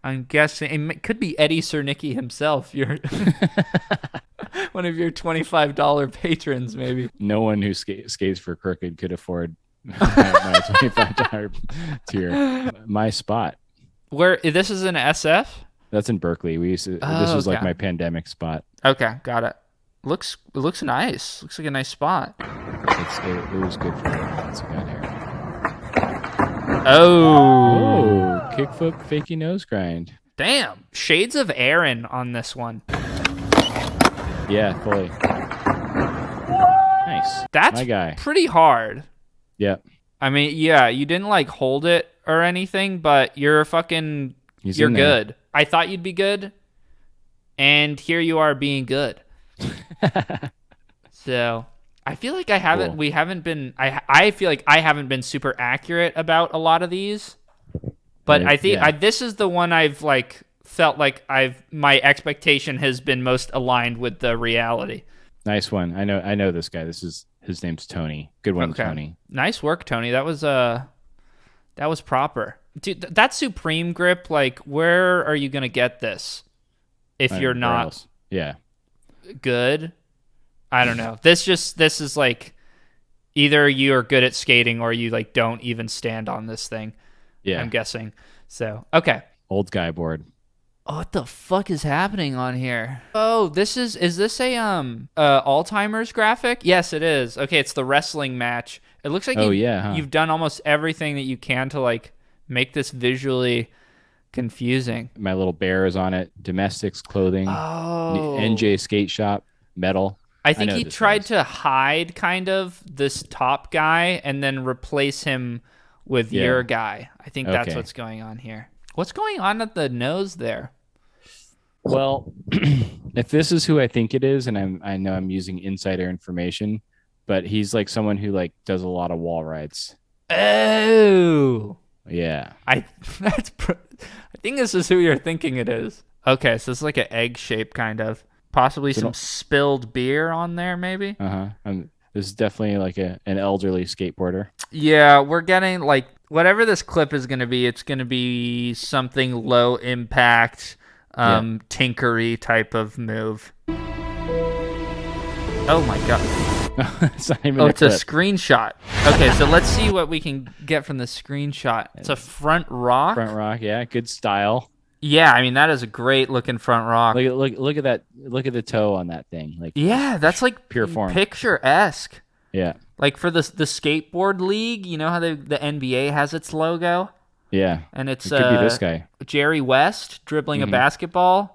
[SPEAKER 1] I'm guessing it could be Eddie Cernicki himself. One of your $25 patrons, maybe.
[SPEAKER 2] No one who skates for Crooked could afford my $25 tier. My spot.
[SPEAKER 1] Where this is in SF?
[SPEAKER 2] That's in Berkeley. We used to.
[SPEAKER 1] Oh,
[SPEAKER 2] this was like
[SPEAKER 1] okay.
[SPEAKER 2] my pandemic spot.
[SPEAKER 1] Okay, got it. It looks nice. Looks like a nice spot.
[SPEAKER 2] It was good for me. That's got here.
[SPEAKER 1] Oh,
[SPEAKER 2] Oh, kickflip, fakey nose grind.
[SPEAKER 1] damn. Shades of Aaron on this one.
[SPEAKER 2] Yeah, fully. Nice.
[SPEAKER 1] That's
[SPEAKER 2] my guy.
[SPEAKER 1] pretty hard.
[SPEAKER 2] Yeah,
[SPEAKER 1] I mean, yeah, you didn't like hold it or anything, but you're you're
[SPEAKER 2] in there.
[SPEAKER 1] good. I thought you'd be good, and here you are being good. So I feel like
[SPEAKER 2] Cool.
[SPEAKER 1] we haven't been, I feel like I haven't been super accurate about a lot of these, but
[SPEAKER 2] Right,
[SPEAKER 1] I think
[SPEAKER 2] yeah.
[SPEAKER 1] this is the one I've like felt like my expectation has been most aligned with the reality.
[SPEAKER 2] Nice one. I know this guy. His name's Tony. Good one,
[SPEAKER 1] Okay.
[SPEAKER 2] Tony.
[SPEAKER 1] Nice work, Tony. That was proper. Dude, that Supreme grip, like, where are you going to get this if you're
[SPEAKER 2] Where
[SPEAKER 1] not
[SPEAKER 2] else? Yeah.
[SPEAKER 1] good? I don't know. This is like either you are good at skating or you like don't even stand on this thing.
[SPEAKER 2] Yeah.
[SPEAKER 1] I'm guessing. So, okay.
[SPEAKER 2] Old guy board.
[SPEAKER 1] Oh, what the fuck is happening on here? Oh, is this a Alzheimer's graphic? Yes, it is. Okay, it's the wrestling match. It looks like
[SPEAKER 2] Oh, yeah, huh?
[SPEAKER 1] you've done almost everything that you can to like make this visually confusing.
[SPEAKER 2] My little bear is on it. Domestics clothing.
[SPEAKER 1] Oh.
[SPEAKER 2] NJ skate shop. Metal.
[SPEAKER 1] I think
[SPEAKER 2] know
[SPEAKER 1] he
[SPEAKER 2] this
[SPEAKER 1] tried
[SPEAKER 2] is.
[SPEAKER 1] to hide kind of this top guy and then replace him with
[SPEAKER 2] Yeah.
[SPEAKER 1] your guy. I think that's
[SPEAKER 2] Okay.
[SPEAKER 1] what's going on here. What's going on at the nose there?
[SPEAKER 2] Well, if this is who I think it is, and I know I'm using insider information, but he's like someone who like does a lot of wall rides.
[SPEAKER 1] Oh.
[SPEAKER 2] Yeah.
[SPEAKER 1] I think this is who you're thinking it is. Okay, so it's like an egg shape kind of. Possibly
[SPEAKER 2] So
[SPEAKER 1] some
[SPEAKER 2] don't-
[SPEAKER 1] spilled beer on there, maybe.
[SPEAKER 2] Uh-huh. This is definitely like an elderly skateboarder.
[SPEAKER 1] Yeah, we're getting like whatever this clip is going to be. It's going to be something low impact, tinkery type of move. Oh my god!
[SPEAKER 2] It's not even
[SPEAKER 1] Oh,
[SPEAKER 2] a
[SPEAKER 1] it's a
[SPEAKER 2] clip.
[SPEAKER 1] screenshot. Okay, so let's see what we can get from the screenshot. It's a front rock.
[SPEAKER 2] Front rock, yeah, good style.
[SPEAKER 1] Yeah, I mean that is a great looking front rock.
[SPEAKER 2] Look at that. Look at the toe on that thing. Like
[SPEAKER 1] Yeah, that's like
[SPEAKER 2] Pure form.
[SPEAKER 1] picturesque.
[SPEAKER 2] yeah,
[SPEAKER 1] Like for the skateboard league, you know how the NBA has its logo,
[SPEAKER 2] yeah.
[SPEAKER 1] and it's
[SPEAKER 2] It could be this guy.
[SPEAKER 1] Jerry West dribbling
[SPEAKER 2] Mm-hmm.
[SPEAKER 1] a basketball.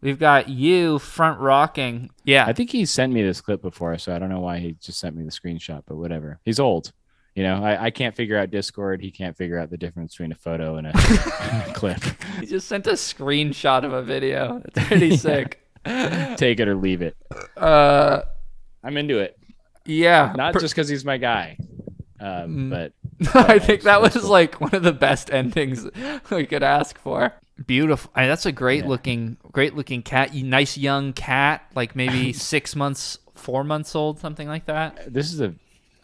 [SPEAKER 1] We've got you front rocking. Yeah,
[SPEAKER 2] I think he sent me this clip before, so I don't know why he just sent me the screenshot. But whatever. He's old. You know, I can't figure out Discord. He can't figure out the difference between a photo and a clip.
[SPEAKER 1] he just sent a screenshot of a video. It's pretty sick.
[SPEAKER 2] Take it or leave it. I'm into it.
[SPEAKER 1] Yeah,
[SPEAKER 2] Not just because he's my guy, but
[SPEAKER 1] I think that was
[SPEAKER 2] cool.
[SPEAKER 1] like one of the best endings we could ask for. Beautiful. I mean, that's a great looking cat. Nice young cat, like maybe 6 months, 4 months old, something like that.
[SPEAKER 2] this is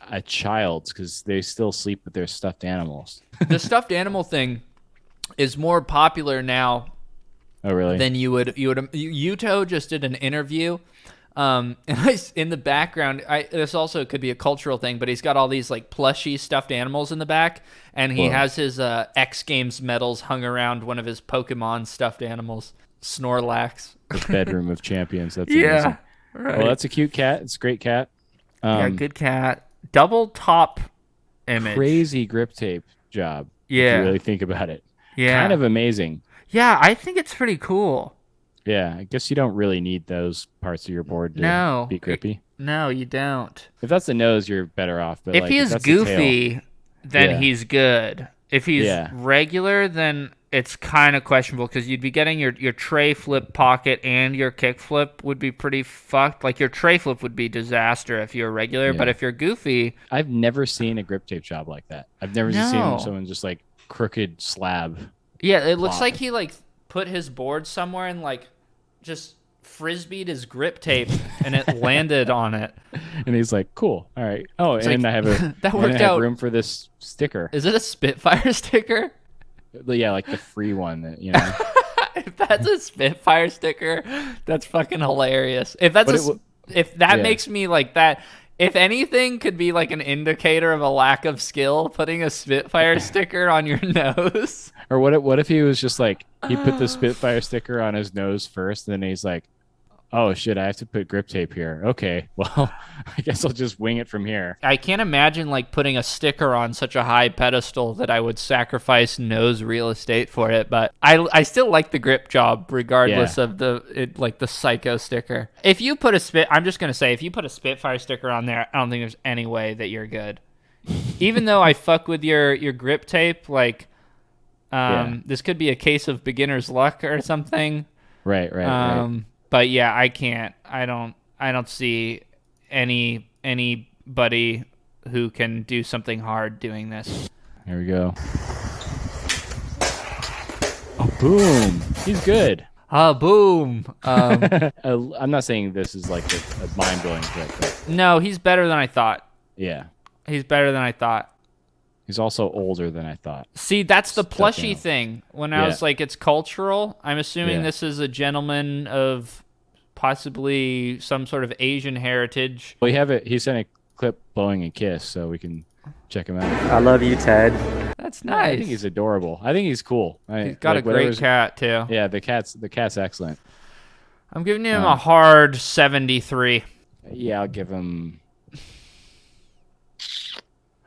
[SPEAKER 2] a child's because they still sleep with their stuffed animals.
[SPEAKER 1] The stuffed animal thing is more popular now
[SPEAKER 2] Oh, really?
[SPEAKER 1] than Yuto just did an interview. And in the background, this also could be a cultural thing, but he's got all these like plushy stuffed animals in the back, and he
[SPEAKER 2] Whoa.
[SPEAKER 1] has his X Games medals hung around one of his Pokemon stuffed animals, Snorlax.
[SPEAKER 2] The bedroom of champions. That's
[SPEAKER 1] Yeah,
[SPEAKER 2] amazing.
[SPEAKER 1] right.
[SPEAKER 2] Well, that's a cute cat. It's a great cat.
[SPEAKER 1] Yeah, good cat. Double top image.
[SPEAKER 2] Crazy grip tape job. If
[SPEAKER 1] Yeah.
[SPEAKER 2] you really think about it.
[SPEAKER 1] Yeah.
[SPEAKER 2] Kind of amazing.
[SPEAKER 1] Yeah, I think it's pretty cool.
[SPEAKER 2] Yeah, I guess you don't really need those parts of your board to
[SPEAKER 1] No.
[SPEAKER 2] be grippy.
[SPEAKER 1] No, you don't.
[SPEAKER 2] If that's the nose, you're better off. But
[SPEAKER 1] If
[SPEAKER 2] like,
[SPEAKER 1] he is
[SPEAKER 2] that's the tail-
[SPEAKER 1] goofy, then
[SPEAKER 2] Yeah.
[SPEAKER 1] he's good. If he's
[SPEAKER 2] Yeah.
[SPEAKER 1] regular, then it's kind of questionable because you'd be getting your tray flip pocket and your kick flip would be pretty fucked. Like your tray flip would be disaster if you're regular, but
[SPEAKER 2] Yeah.
[SPEAKER 1] if you're goofy,
[SPEAKER 2] I've never seen a grip tape job like that. I've never
[SPEAKER 1] No.
[SPEAKER 2] seen someone just like crooked slab.
[SPEAKER 1] yeah, it looks
[SPEAKER 2] Plop.
[SPEAKER 1] like he like put his board somewhere and like just frisbeed his grip tape and it landed on it.
[SPEAKER 2] And he's like, "Cool, all right." Oh, and
[SPEAKER 1] like,
[SPEAKER 2] I have a
[SPEAKER 1] that
[SPEAKER 2] and
[SPEAKER 1] worked
[SPEAKER 2] I have
[SPEAKER 1] out.
[SPEAKER 2] room for this sticker.
[SPEAKER 1] Is it a Spitfire sticker?
[SPEAKER 2] Yeah, like the free one that you know.
[SPEAKER 1] If that's a Spitfire sticker, that's fucking hilarious. If that's
[SPEAKER 2] But
[SPEAKER 1] a
[SPEAKER 2] it w-
[SPEAKER 1] If that
[SPEAKER 2] Yeah.
[SPEAKER 1] makes me like that, if anything could be like an indicator of a lack of skill, putting a Spitfire sticker on your nose.
[SPEAKER 2] Or what if he was just like he put the Spitfire sticker on his nose first, and then he's like, "Oh shit, I have to put grip tape here." Okay, well, I guess I'll just wing it from here.
[SPEAKER 1] I can't imagine like putting a sticker on such a high pedestal that I would sacrifice nose real estate for it. But I still like the grip job regardless of the psycho sticker. If you put I'm just gonna say if you put a Spitfire sticker on there, I don't think there's any way that you're good. Even though I fuck with your grip tape, like this could be a case of beginner's luck or something.
[SPEAKER 2] Right.
[SPEAKER 1] But yeah, I can't. I don't see anybody who can do something hard doing this.
[SPEAKER 2] Here we go. Oh, boom! He's good.
[SPEAKER 1] Boom.
[SPEAKER 2] I'm not saying this is like a mind-blowing trick, but
[SPEAKER 1] No, he's better than I thought.
[SPEAKER 2] yeah,
[SPEAKER 1] He's better than I thought.
[SPEAKER 2] he's also older than I thought.
[SPEAKER 1] See, that's the
[SPEAKER 2] Stuck
[SPEAKER 1] plushy
[SPEAKER 2] out.
[SPEAKER 1] thing. When I was like, it's cultural, I'm assuming
[SPEAKER 2] Yeah.
[SPEAKER 1] this is a gentleman of possibly some sort of Asian heritage.
[SPEAKER 2] Well, he sent a clip blowing a kiss, so we can check him out.
[SPEAKER 3] I love you, Ted.
[SPEAKER 1] That's
[SPEAKER 2] I
[SPEAKER 1] nice.
[SPEAKER 2] think he's adorable. I think he's cool.
[SPEAKER 1] He's got a great cat, too.
[SPEAKER 2] Yeah, the cat's excellent.
[SPEAKER 1] I'm giving him a hard 73.
[SPEAKER 2] Yeah, I'll give him.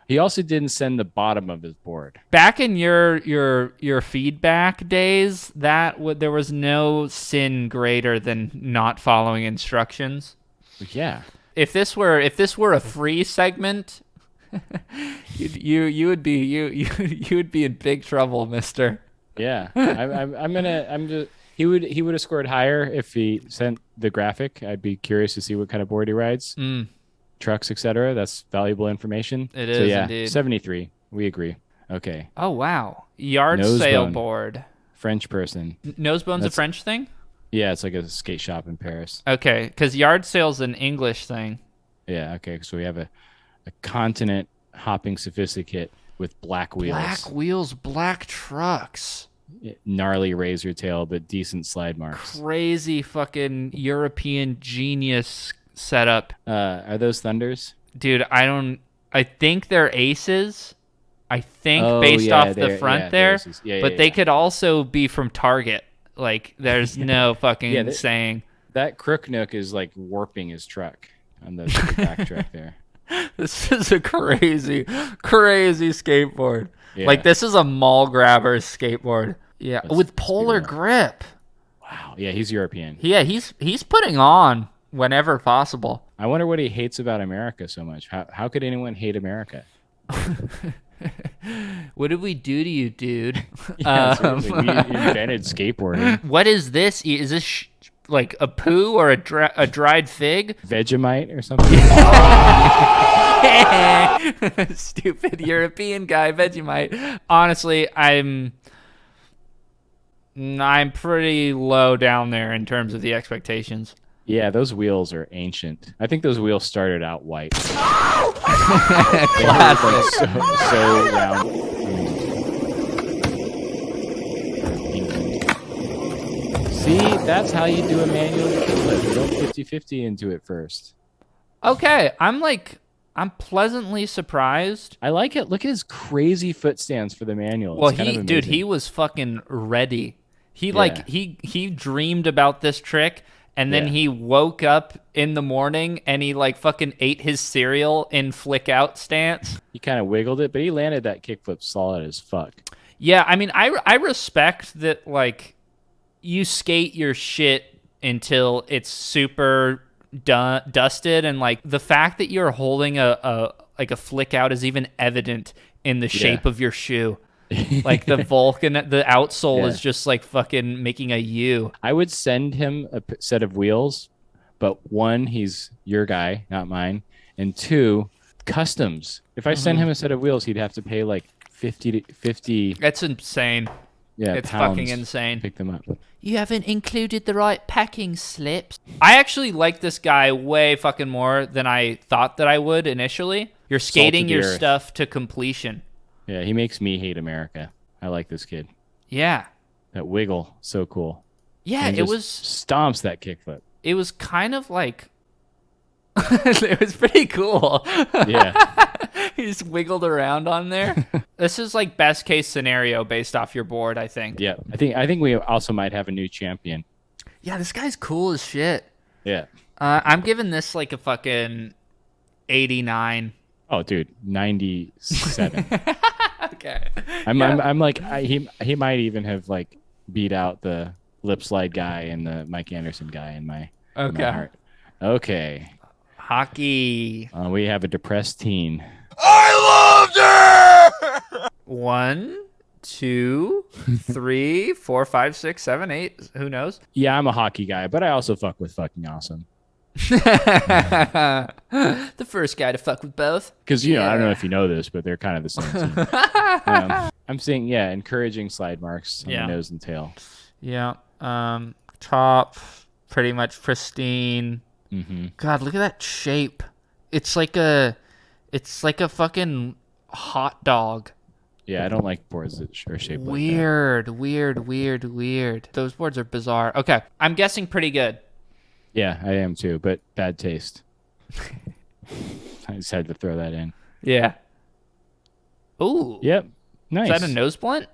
[SPEAKER 2] He also didn't send the bottom of his board.
[SPEAKER 1] Back in your feedback days, there was no sin greater than not following instructions.
[SPEAKER 2] Yeah.
[SPEAKER 1] If this were a free segment, you would be in big trouble, mister.
[SPEAKER 2] Yeah. He would have scored higher if he sent the graphic. I'd be curious to see what kind of board he rides. Trucks, etc. That's valuable information.
[SPEAKER 1] It
[SPEAKER 2] so
[SPEAKER 1] is
[SPEAKER 2] yeah,
[SPEAKER 1] indeed.
[SPEAKER 2] 73. We agree. Okay.
[SPEAKER 1] Oh wow, yard
[SPEAKER 2] Nosebone.
[SPEAKER 1] sale board.
[SPEAKER 2] French person.
[SPEAKER 1] Nosebone's a
[SPEAKER 2] That's-
[SPEAKER 1] French thing.
[SPEAKER 2] Yeah, it's like a skate shop in Paris.
[SPEAKER 1] Okay, because yard sale's an English thing.
[SPEAKER 2] Yeah, okay. So we have a continent hopping sophisticate with black wheels.
[SPEAKER 1] Black wheels, black trucks.
[SPEAKER 2] Gnarly razor tail, but decent slide marks.
[SPEAKER 1] Crazy fucking European genius setup.
[SPEAKER 2] Are those Thunders?
[SPEAKER 1] Dude, I think they're aces. I think
[SPEAKER 2] Oh,
[SPEAKER 1] based
[SPEAKER 2] yeah,
[SPEAKER 1] off the
[SPEAKER 2] they're-
[SPEAKER 1] front
[SPEAKER 2] yeah,
[SPEAKER 1] there.
[SPEAKER 2] they're aces. Yeah,
[SPEAKER 1] but
[SPEAKER 2] yeah,
[SPEAKER 1] they
[SPEAKER 2] yeah.
[SPEAKER 1] could also be from Target. Like, there's no fucking
[SPEAKER 2] Yeah,
[SPEAKER 1] saying.
[SPEAKER 2] That crook nook is like warping his truck on the back truck there.
[SPEAKER 1] This is a crazy skateboard.
[SPEAKER 2] Yeah.
[SPEAKER 1] Like, this is a mall grabber skateboard. Yeah,
[SPEAKER 2] Let's
[SPEAKER 1] with polar
[SPEAKER 2] speed it up.
[SPEAKER 1] grip.
[SPEAKER 2] Wow. Yeah, he's European.
[SPEAKER 1] Yeah, he's putting on whenever possible.
[SPEAKER 2] I wonder what he hates about America so much. How could anyone hate America?
[SPEAKER 1] What did we do to you, dude?
[SPEAKER 2] Yeah, seriously, we invented skateboarding.
[SPEAKER 1] What is this? Is this like a poo or a dried fig?
[SPEAKER 2] Vegemite or something?
[SPEAKER 1] Stupid European guy, Vegemite. Honestly, I'm pretty low down there in terms of the expectations.
[SPEAKER 2] Yeah, those wheels are ancient. I think those wheels started out white. They were, like, so round. See, that's how you do a manual kickflip. You don't 50-50 into it first.
[SPEAKER 1] Okay, I'm pleasantly surprised.
[SPEAKER 2] I like it. Look at his crazy foot stands for the manual.
[SPEAKER 1] Well,
[SPEAKER 2] It's kind of
[SPEAKER 1] dude,
[SPEAKER 2] amazing.
[SPEAKER 1] he was fucking ready.
[SPEAKER 2] Yeah.
[SPEAKER 1] He dreamed about this trick, and then
[SPEAKER 2] Yeah.
[SPEAKER 1] he woke up in the morning and he like fucking ate his cereal in flick out stance.
[SPEAKER 2] He kind of wiggled it, but he landed that kickflip solid as fuck.
[SPEAKER 1] Yeah, I mean, I respect that. Like, you skate your shit until it's super dusted, and like the fact that you're holding a flick out is even evident in the shape of your shoe. Like the Vulcan, the outsole is just like fucking making a U.
[SPEAKER 2] I would send him a set of wheels, but one, he's your guy, not mine, and two, customs. If I send him a set of wheels, he'd have to pay like 50.
[SPEAKER 1] That's insane.
[SPEAKER 2] Yeah,
[SPEAKER 1] It's
[SPEAKER 2] pounds
[SPEAKER 1] fucking
[SPEAKER 2] to
[SPEAKER 1] insane.
[SPEAKER 2] pick them up.
[SPEAKER 1] You haven't included the right packing slips. I actually like this guy way fucking more than I thought that I would initially. You're skating
[SPEAKER 2] the
[SPEAKER 1] your
[SPEAKER 2] earth.
[SPEAKER 1] stuff to completion.
[SPEAKER 2] Yeah, he makes me hate America. I like this kid.
[SPEAKER 1] Yeah.
[SPEAKER 2] That wiggle, so cool.
[SPEAKER 1] Yeah,
[SPEAKER 2] And
[SPEAKER 1] it
[SPEAKER 2] just
[SPEAKER 1] was
[SPEAKER 2] stomps that kickflip.
[SPEAKER 1] it was kind of like It was pretty cool.
[SPEAKER 2] Yeah.
[SPEAKER 1] He just wiggled around on there. This is like best case scenario based off your board, I think.
[SPEAKER 2] Yeah. I think we also might have a new champion.
[SPEAKER 1] Yeah, this guy's cool as shit.
[SPEAKER 2] Yeah.
[SPEAKER 1] I'm giving this like a fucking 89.
[SPEAKER 2] Oh, dude, 97.
[SPEAKER 1] Okay.
[SPEAKER 2] I'm like he might even have like beat out the lip slide guy and the Mike Anderson guy in my heart. Okay.
[SPEAKER 1] Hockey.
[SPEAKER 2] We have a depressed teen.
[SPEAKER 3] I loved her!
[SPEAKER 1] 1, 2, 3, 4, 5, 6, 7, 8. Who knows?
[SPEAKER 2] Yeah, I'm a hockey guy, but I also fuck with fucking awesome.
[SPEAKER 1] The first guy to fuck with both.
[SPEAKER 2] Because I don't know if you know this, but they're kind of the same team. I'm saying, encouraging slide marks on the nose and tail.
[SPEAKER 1] Yeah. Top, pretty much pristine.
[SPEAKER 2] Mm-hmm.
[SPEAKER 1] God, look at that shape. It's like a fucking hot dog.
[SPEAKER 2] Yeah, I don't like boards that are shaped like
[SPEAKER 1] Weird. Those boards are bizarre. Okay, I'm guessing pretty good.
[SPEAKER 2] that. Yeah, I am too, but bad taste. I just had to throw that in.
[SPEAKER 1] Yeah. Ooh.
[SPEAKER 2] Yep. Nice.
[SPEAKER 1] Is that a nose blunt?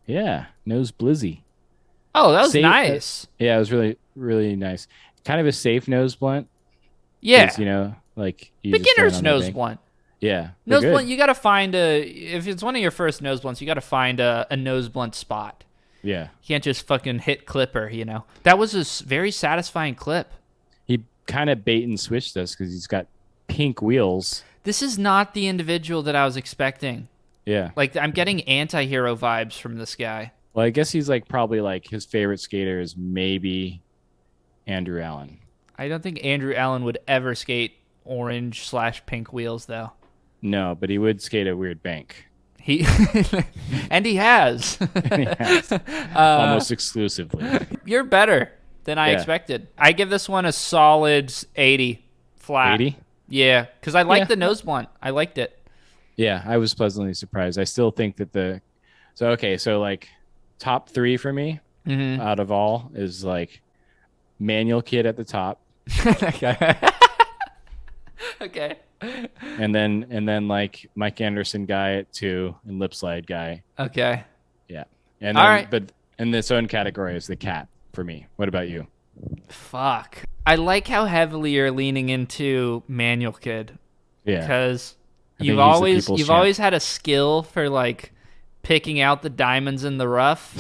[SPEAKER 2] Yeah, nose blizzy.
[SPEAKER 1] Oh, that was
[SPEAKER 2] Safe-
[SPEAKER 1] nice.
[SPEAKER 2] Yeah, it was really, really nice. Kind of a safe nose blunt.
[SPEAKER 1] Yeah.
[SPEAKER 2] 'Cause, like you just throw it
[SPEAKER 1] Beginner's
[SPEAKER 2] on the
[SPEAKER 1] nose
[SPEAKER 2] bank.
[SPEAKER 1] blunt.
[SPEAKER 2] Yeah. they're
[SPEAKER 1] Nose
[SPEAKER 2] good.
[SPEAKER 1] blunt, you got to find if it's one of your first nose blunts, you got to find a nose blunt spot.
[SPEAKER 2] Yeah.
[SPEAKER 1] You can't just fucking hit clipper, That was a very satisfying clip.
[SPEAKER 2] He kind of bait and switched us because he's got pink wheels.
[SPEAKER 1] This is not the individual that I was expecting.
[SPEAKER 2] Yeah.
[SPEAKER 1] Like, I'm getting anti-hero vibes from this guy.
[SPEAKER 2] Well, I guess he's like probably like his favorite skater is maybe Andrew Allen.
[SPEAKER 1] I don't think Andrew Allen would ever skate orange/pink wheels, though.
[SPEAKER 2] No, but he would skate a weird bank.
[SPEAKER 1] He and he has.
[SPEAKER 2] He has. Almost exclusively.
[SPEAKER 1] You're better than I
[SPEAKER 2] Yeah.
[SPEAKER 1] expected. I give this one a solid 80 flat.
[SPEAKER 2] 80?
[SPEAKER 1] Yeah, because I liked
[SPEAKER 2] Yeah.
[SPEAKER 1] the nose blunt. I liked it.
[SPEAKER 2] Yeah, I was pleasantly surprised. I still think that so like top 3 for me
[SPEAKER 1] Mm-hmm.
[SPEAKER 2] out of all is like Manual Kid at the top,
[SPEAKER 1] Okay. Okay.
[SPEAKER 2] and then like Mike Anderson guy at 2 and Lip Slide guy.
[SPEAKER 1] Okay.
[SPEAKER 2] Yeah. And
[SPEAKER 1] All
[SPEAKER 2] then,
[SPEAKER 1] right.
[SPEAKER 2] but in this own category is the cat for me. What about you?
[SPEAKER 1] Fuck. I like how heavily you're leaning into Manual Kid
[SPEAKER 2] Yeah.
[SPEAKER 1] because
[SPEAKER 2] I
[SPEAKER 1] you've
[SPEAKER 2] think he's the
[SPEAKER 1] always
[SPEAKER 2] people's
[SPEAKER 1] you've
[SPEAKER 2] champ.
[SPEAKER 1] always had a skill for like picking out the diamonds in the rough,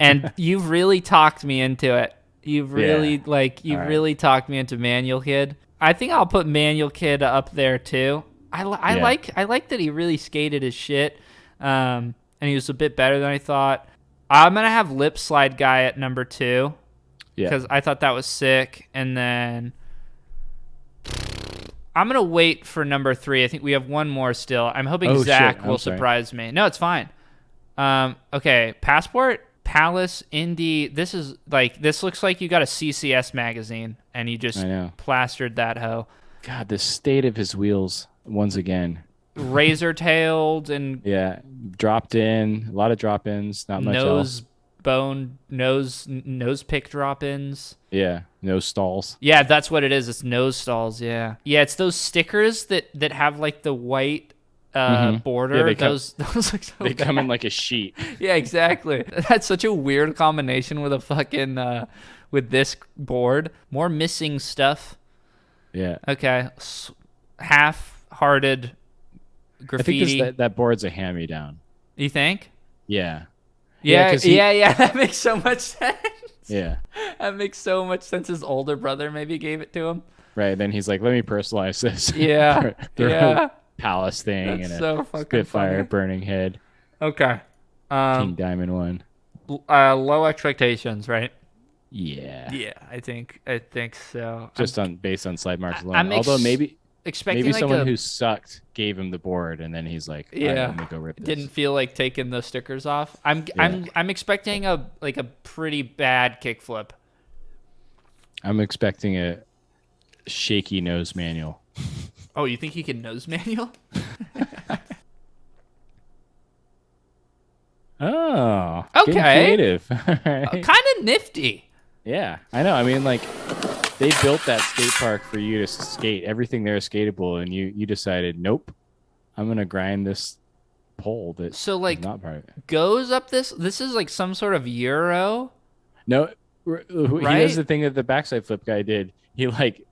[SPEAKER 1] and you've really talked me into it. You've really
[SPEAKER 2] All right.
[SPEAKER 1] really talked me into Manual Kid. I think I'll put Manual Kid up there too. I
[SPEAKER 2] Yeah.
[SPEAKER 1] like that he really skated his shit, and he was a bit better than I thought. I'm gonna have Lip Slide guy at number 2
[SPEAKER 2] Yeah.
[SPEAKER 1] because I thought that was sick, and then I'm gonna wait for number 3. I think we have one more still. I'm hoping
[SPEAKER 2] Oh, shit.
[SPEAKER 1] Zach
[SPEAKER 2] I'm
[SPEAKER 1] will
[SPEAKER 2] sorry.
[SPEAKER 1] surprise me. No, it's fine. Okay, Passport, Palace, Indy. This looks like you got a CCS magazine and you just
[SPEAKER 2] I know.
[SPEAKER 1] plastered that hoe.
[SPEAKER 2] God, the state of his wheels once again.
[SPEAKER 1] Razor tailed and
[SPEAKER 2] Yeah. Dropped in, a lot of drop ins, not much else.
[SPEAKER 1] nose pick drop ins.
[SPEAKER 2] Yeah. No stalls.
[SPEAKER 1] Yeah, that's what it is. It's nose stalls. Yeah, it's those stickers that have like the white
[SPEAKER 2] Mhm.
[SPEAKER 1] border.
[SPEAKER 2] Yeah, they come-
[SPEAKER 1] those look so
[SPEAKER 2] They
[SPEAKER 1] bad.
[SPEAKER 2] come in like a sheet.
[SPEAKER 1] Yeah, exactly. That's such a weird combination with a fucking with this board. More missing stuff.
[SPEAKER 2] Yeah.
[SPEAKER 1] Okay, half-hearted
[SPEAKER 2] I think
[SPEAKER 1] graffiti.
[SPEAKER 2] that board's a hand me down.
[SPEAKER 1] You think?
[SPEAKER 2] Yeah. Yeah,
[SPEAKER 1] Yeah,
[SPEAKER 2] 'cause he-
[SPEAKER 1] yeah. That makes so much sense.
[SPEAKER 2] Yeah.
[SPEAKER 1] That makes so much sense. His older brother maybe gave it to him.
[SPEAKER 2] Right. Then he's like, let me personalize this.
[SPEAKER 1] Yeah,
[SPEAKER 2] Throw
[SPEAKER 1] yeah.
[SPEAKER 2] a Palace thing
[SPEAKER 1] That's
[SPEAKER 2] and
[SPEAKER 1] so
[SPEAKER 2] a
[SPEAKER 1] fucking
[SPEAKER 2] Spitfire
[SPEAKER 1] funny.
[SPEAKER 2] burning head.
[SPEAKER 1] Okay.
[SPEAKER 2] King Diamond one.
[SPEAKER 1] Low expectations, right?
[SPEAKER 2] Yeah.
[SPEAKER 1] Yeah, I think so.
[SPEAKER 2] Just based on slide marks alone.
[SPEAKER 1] I'm
[SPEAKER 2] Although maybe
[SPEAKER 1] expecting like
[SPEAKER 2] someone
[SPEAKER 1] a,
[SPEAKER 2] who sucked gave him the board and then he's like, all right,
[SPEAKER 1] Yeah.
[SPEAKER 2] let me go rip this.
[SPEAKER 1] didn't feel like taking the stickers off. I'm expecting a pretty bad kickflip.
[SPEAKER 2] I'm expecting a shaky nose manual.
[SPEAKER 1] Oh, you think he can nose manual?
[SPEAKER 2] Oh.
[SPEAKER 1] Okay.
[SPEAKER 2] Getting creative. All right.
[SPEAKER 1] Kind of nifty.
[SPEAKER 2] Yeah. I know. I mean, like, they built that skate park for you to skate. Everything there is skatable, and you decided, nope, I'm gonna grind this pole that
[SPEAKER 1] So
[SPEAKER 2] is
[SPEAKER 1] like
[SPEAKER 2] not part of it.
[SPEAKER 1] goes up this is like some sort of euro,
[SPEAKER 2] No, he
[SPEAKER 1] right?
[SPEAKER 2] does the thing that the backside flip guy did. He like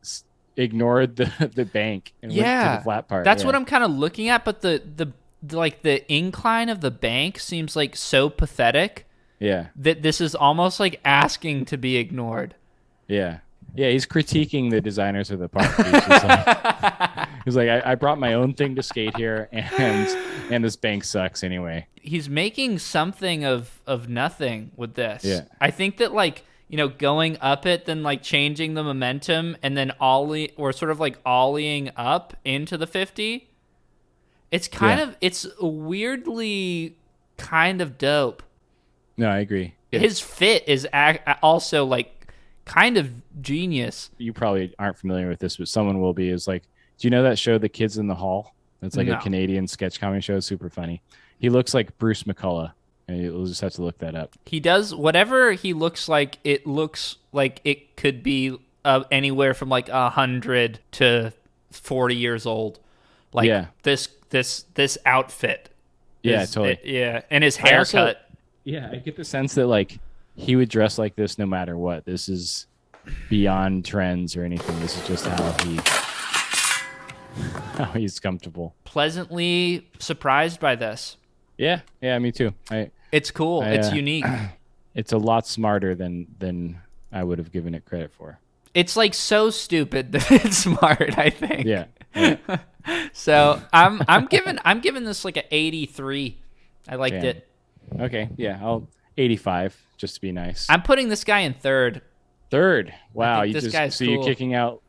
[SPEAKER 2] ignored the bank and went to the
[SPEAKER 1] Yeah.
[SPEAKER 2] flat part.
[SPEAKER 1] That's
[SPEAKER 2] Yeah,
[SPEAKER 1] what I'm kind of looking at, but like the incline of the bank seems like so pathetic
[SPEAKER 2] yeah,
[SPEAKER 1] that this is almost like asking to be ignored.
[SPEAKER 2] yeah, yeah. He's critiquing the designers of the park. He's like, I brought my own thing to skate here, and this bank sucks anyway.
[SPEAKER 1] He's making something of nothing with this.
[SPEAKER 2] Yeah.
[SPEAKER 1] I think that like, going up it, then like changing the momentum and then ollie or sort of like ollieing up into the 50. It's kind
[SPEAKER 2] Yeah.
[SPEAKER 1] of it's weirdly kind of dope.
[SPEAKER 2] No, I agree. Yeah.
[SPEAKER 1] His fit is also like kind of genius.
[SPEAKER 2] You probably aren't familiar with this, but someone will be. Is like, do you know that show, The Kids in the Hall? It's like
[SPEAKER 1] No.
[SPEAKER 2] a Canadian sketch comedy show. Super funny. He looks like Bruce McCullough, and you'll just have to look that up.
[SPEAKER 1] He does whatever he looks like. It looks like it could be anywhere from like 100 to 40 years old. Like
[SPEAKER 2] Yeah.
[SPEAKER 1] this outfit.
[SPEAKER 2] Yeah,
[SPEAKER 1] is-
[SPEAKER 2] totally.
[SPEAKER 1] yeah, and his
[SPEAKER 2] I also-
[SPEAKER 1] haircut.
[SPEAKER 2] Yeah, I get the sense that like he would dress like this no matter what. This is beyond trends or anything. This is just how he's comfortable.
[SPEAKER 1] Pleasantly surprised by this.
[SPEAKER 2] Yeah, yeah, me too.
[SPEAKER 1] It's cool. It's unique.
[SPEAKER 2] It's a lot smarter than I would have given it credit for.
[SPEAKER 1] It's like so stupid that it's smart, I think.
[SPEAKER 2] Yeah. Yeah.
[SPEAKER 1] So I'm giving this like an 83. I liked
[SPEAKER 2] Damn.
[SPEAKER 1] it.
[SPEAKER 2] Okay. Yeah. I'll 85 just to be nice.
[SPEAKER 1] I'm putting this guy in third.
[SPEAKER 2] Third. Wow.
[SPEAKER 1] think this guy's
[SPEAKER 2] you
[SPEAKER 1] cool.
[SPEAKER 2] kicking out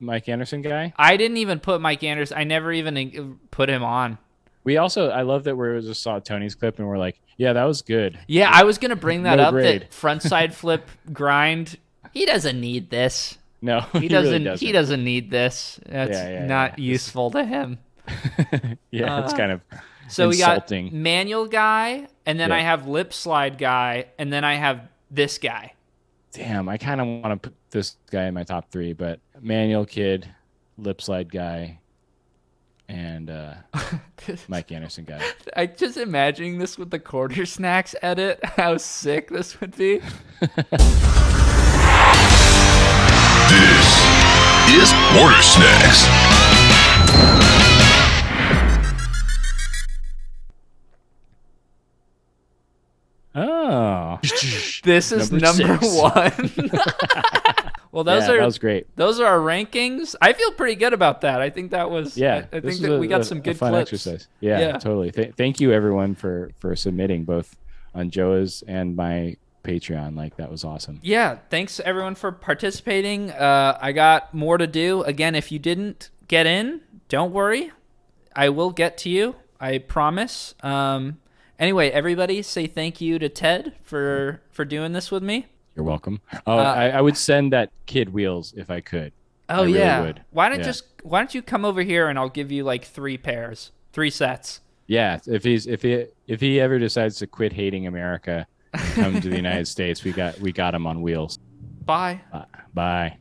[SPEAKER 2] Mike Anderson guy?
[SPEAKER 1] I didn't even put Mike Anderson. I never even put him on.
[SPEAKER 2] I love that we just saw Tony's clip and we're like, yeah, that was good.
[SPEAKER 1] Yeah, I was gonna bring that
[SPEAKER 2] No
[SPEAKER 1] up.
[SPEAKER 2] grade.
[SPEAKER 1] That front side flip grind. He doesn't need this.
[SPEAKER 2] No,
[SPEAKER 1] He doesn't.
[SPEAKER 2] really doesn't.
[SPEAKER 1] He doesn't need this. That's
[SPEAKER 2] Yeah,
[SPEAKER 1] not
[SPEAKER 2] yeah.
[SPEAKER 1] useful to him.
[SPEAKER 2] Yeah, it's kind of
[SPEAKER 1] So
[SPEAKER 2] insulting.
[SPEAKER 1] we got manual guy, and then
[SPEAKER 2] Yeah.
[SPEAKER 1] I have lip slide guy, and then I have this guy.
[SPEAKER 2] Damn, I kind of want to put this guy in my top 3, but manual kid, lip slide guy, and Mike Anderson guy.
[SPEAKER 1] I just imagining this with the quarter snacks edit. How sick this would be.
[SPEAKER 3] This is Quarter Snacks.
[SPEAKER 2] Oh,
[SPEAKER 1] This is
[SPEAKER 2] Number
[SPEAKER 1] number
[SPEAKER 2] 6.
[SPEAKER 1] 1. Well, those
[SPEAKER 2] yeah,
[SPEAKER 1] are
[SPEAKER 2] that was great.
[SPEAKER 1] those are our rankings. I feel pretty good about that. I think that was.
[SPEAKER 2] Yeah,
[SPEAKER 1] I
[SPEAKER 2] this
[SPEAKER 1] think
[SPEAKER 2] was
[SPEAKER 1] that we got some good
[SPEAKER 2] fun
[SPEAKER 1] clips.
[SPEAKER 2] exercise. Yeah,
[SPEAKER 1] Yeah.
[SPEAKER 2] totally. Thank you everyone for submitting both on Joa's and my Patreon. Like that was awesome.
[SPEAKER 1] Yeah, thanks everyone for participating. I got more to do. Again, if you didn't get in, don't worry. I will get to you. I promise. Anyway, everybody say thank you to Ted for doing this with me.
[SPEAKER 2] You're welcome. Oh, I would send that kid wheels if I could.
[SPEAKER 1] Oh
[SPEAKER 2] I really
[SPEAKER 1] yeah.
[SPEAKER 2] would.
[SPEAKER 1] Why
[SPEAKER 2] Yeah.
[SPEAKER 1] don't you come over here and I'll give you like 3 sets.
[SPEAKER 2] Yeah, if he ever decides to quit hating America, come to the United States, we got him on wheels.
[SPEAKER 1] Bye.
[SPEAKER 2] Bye.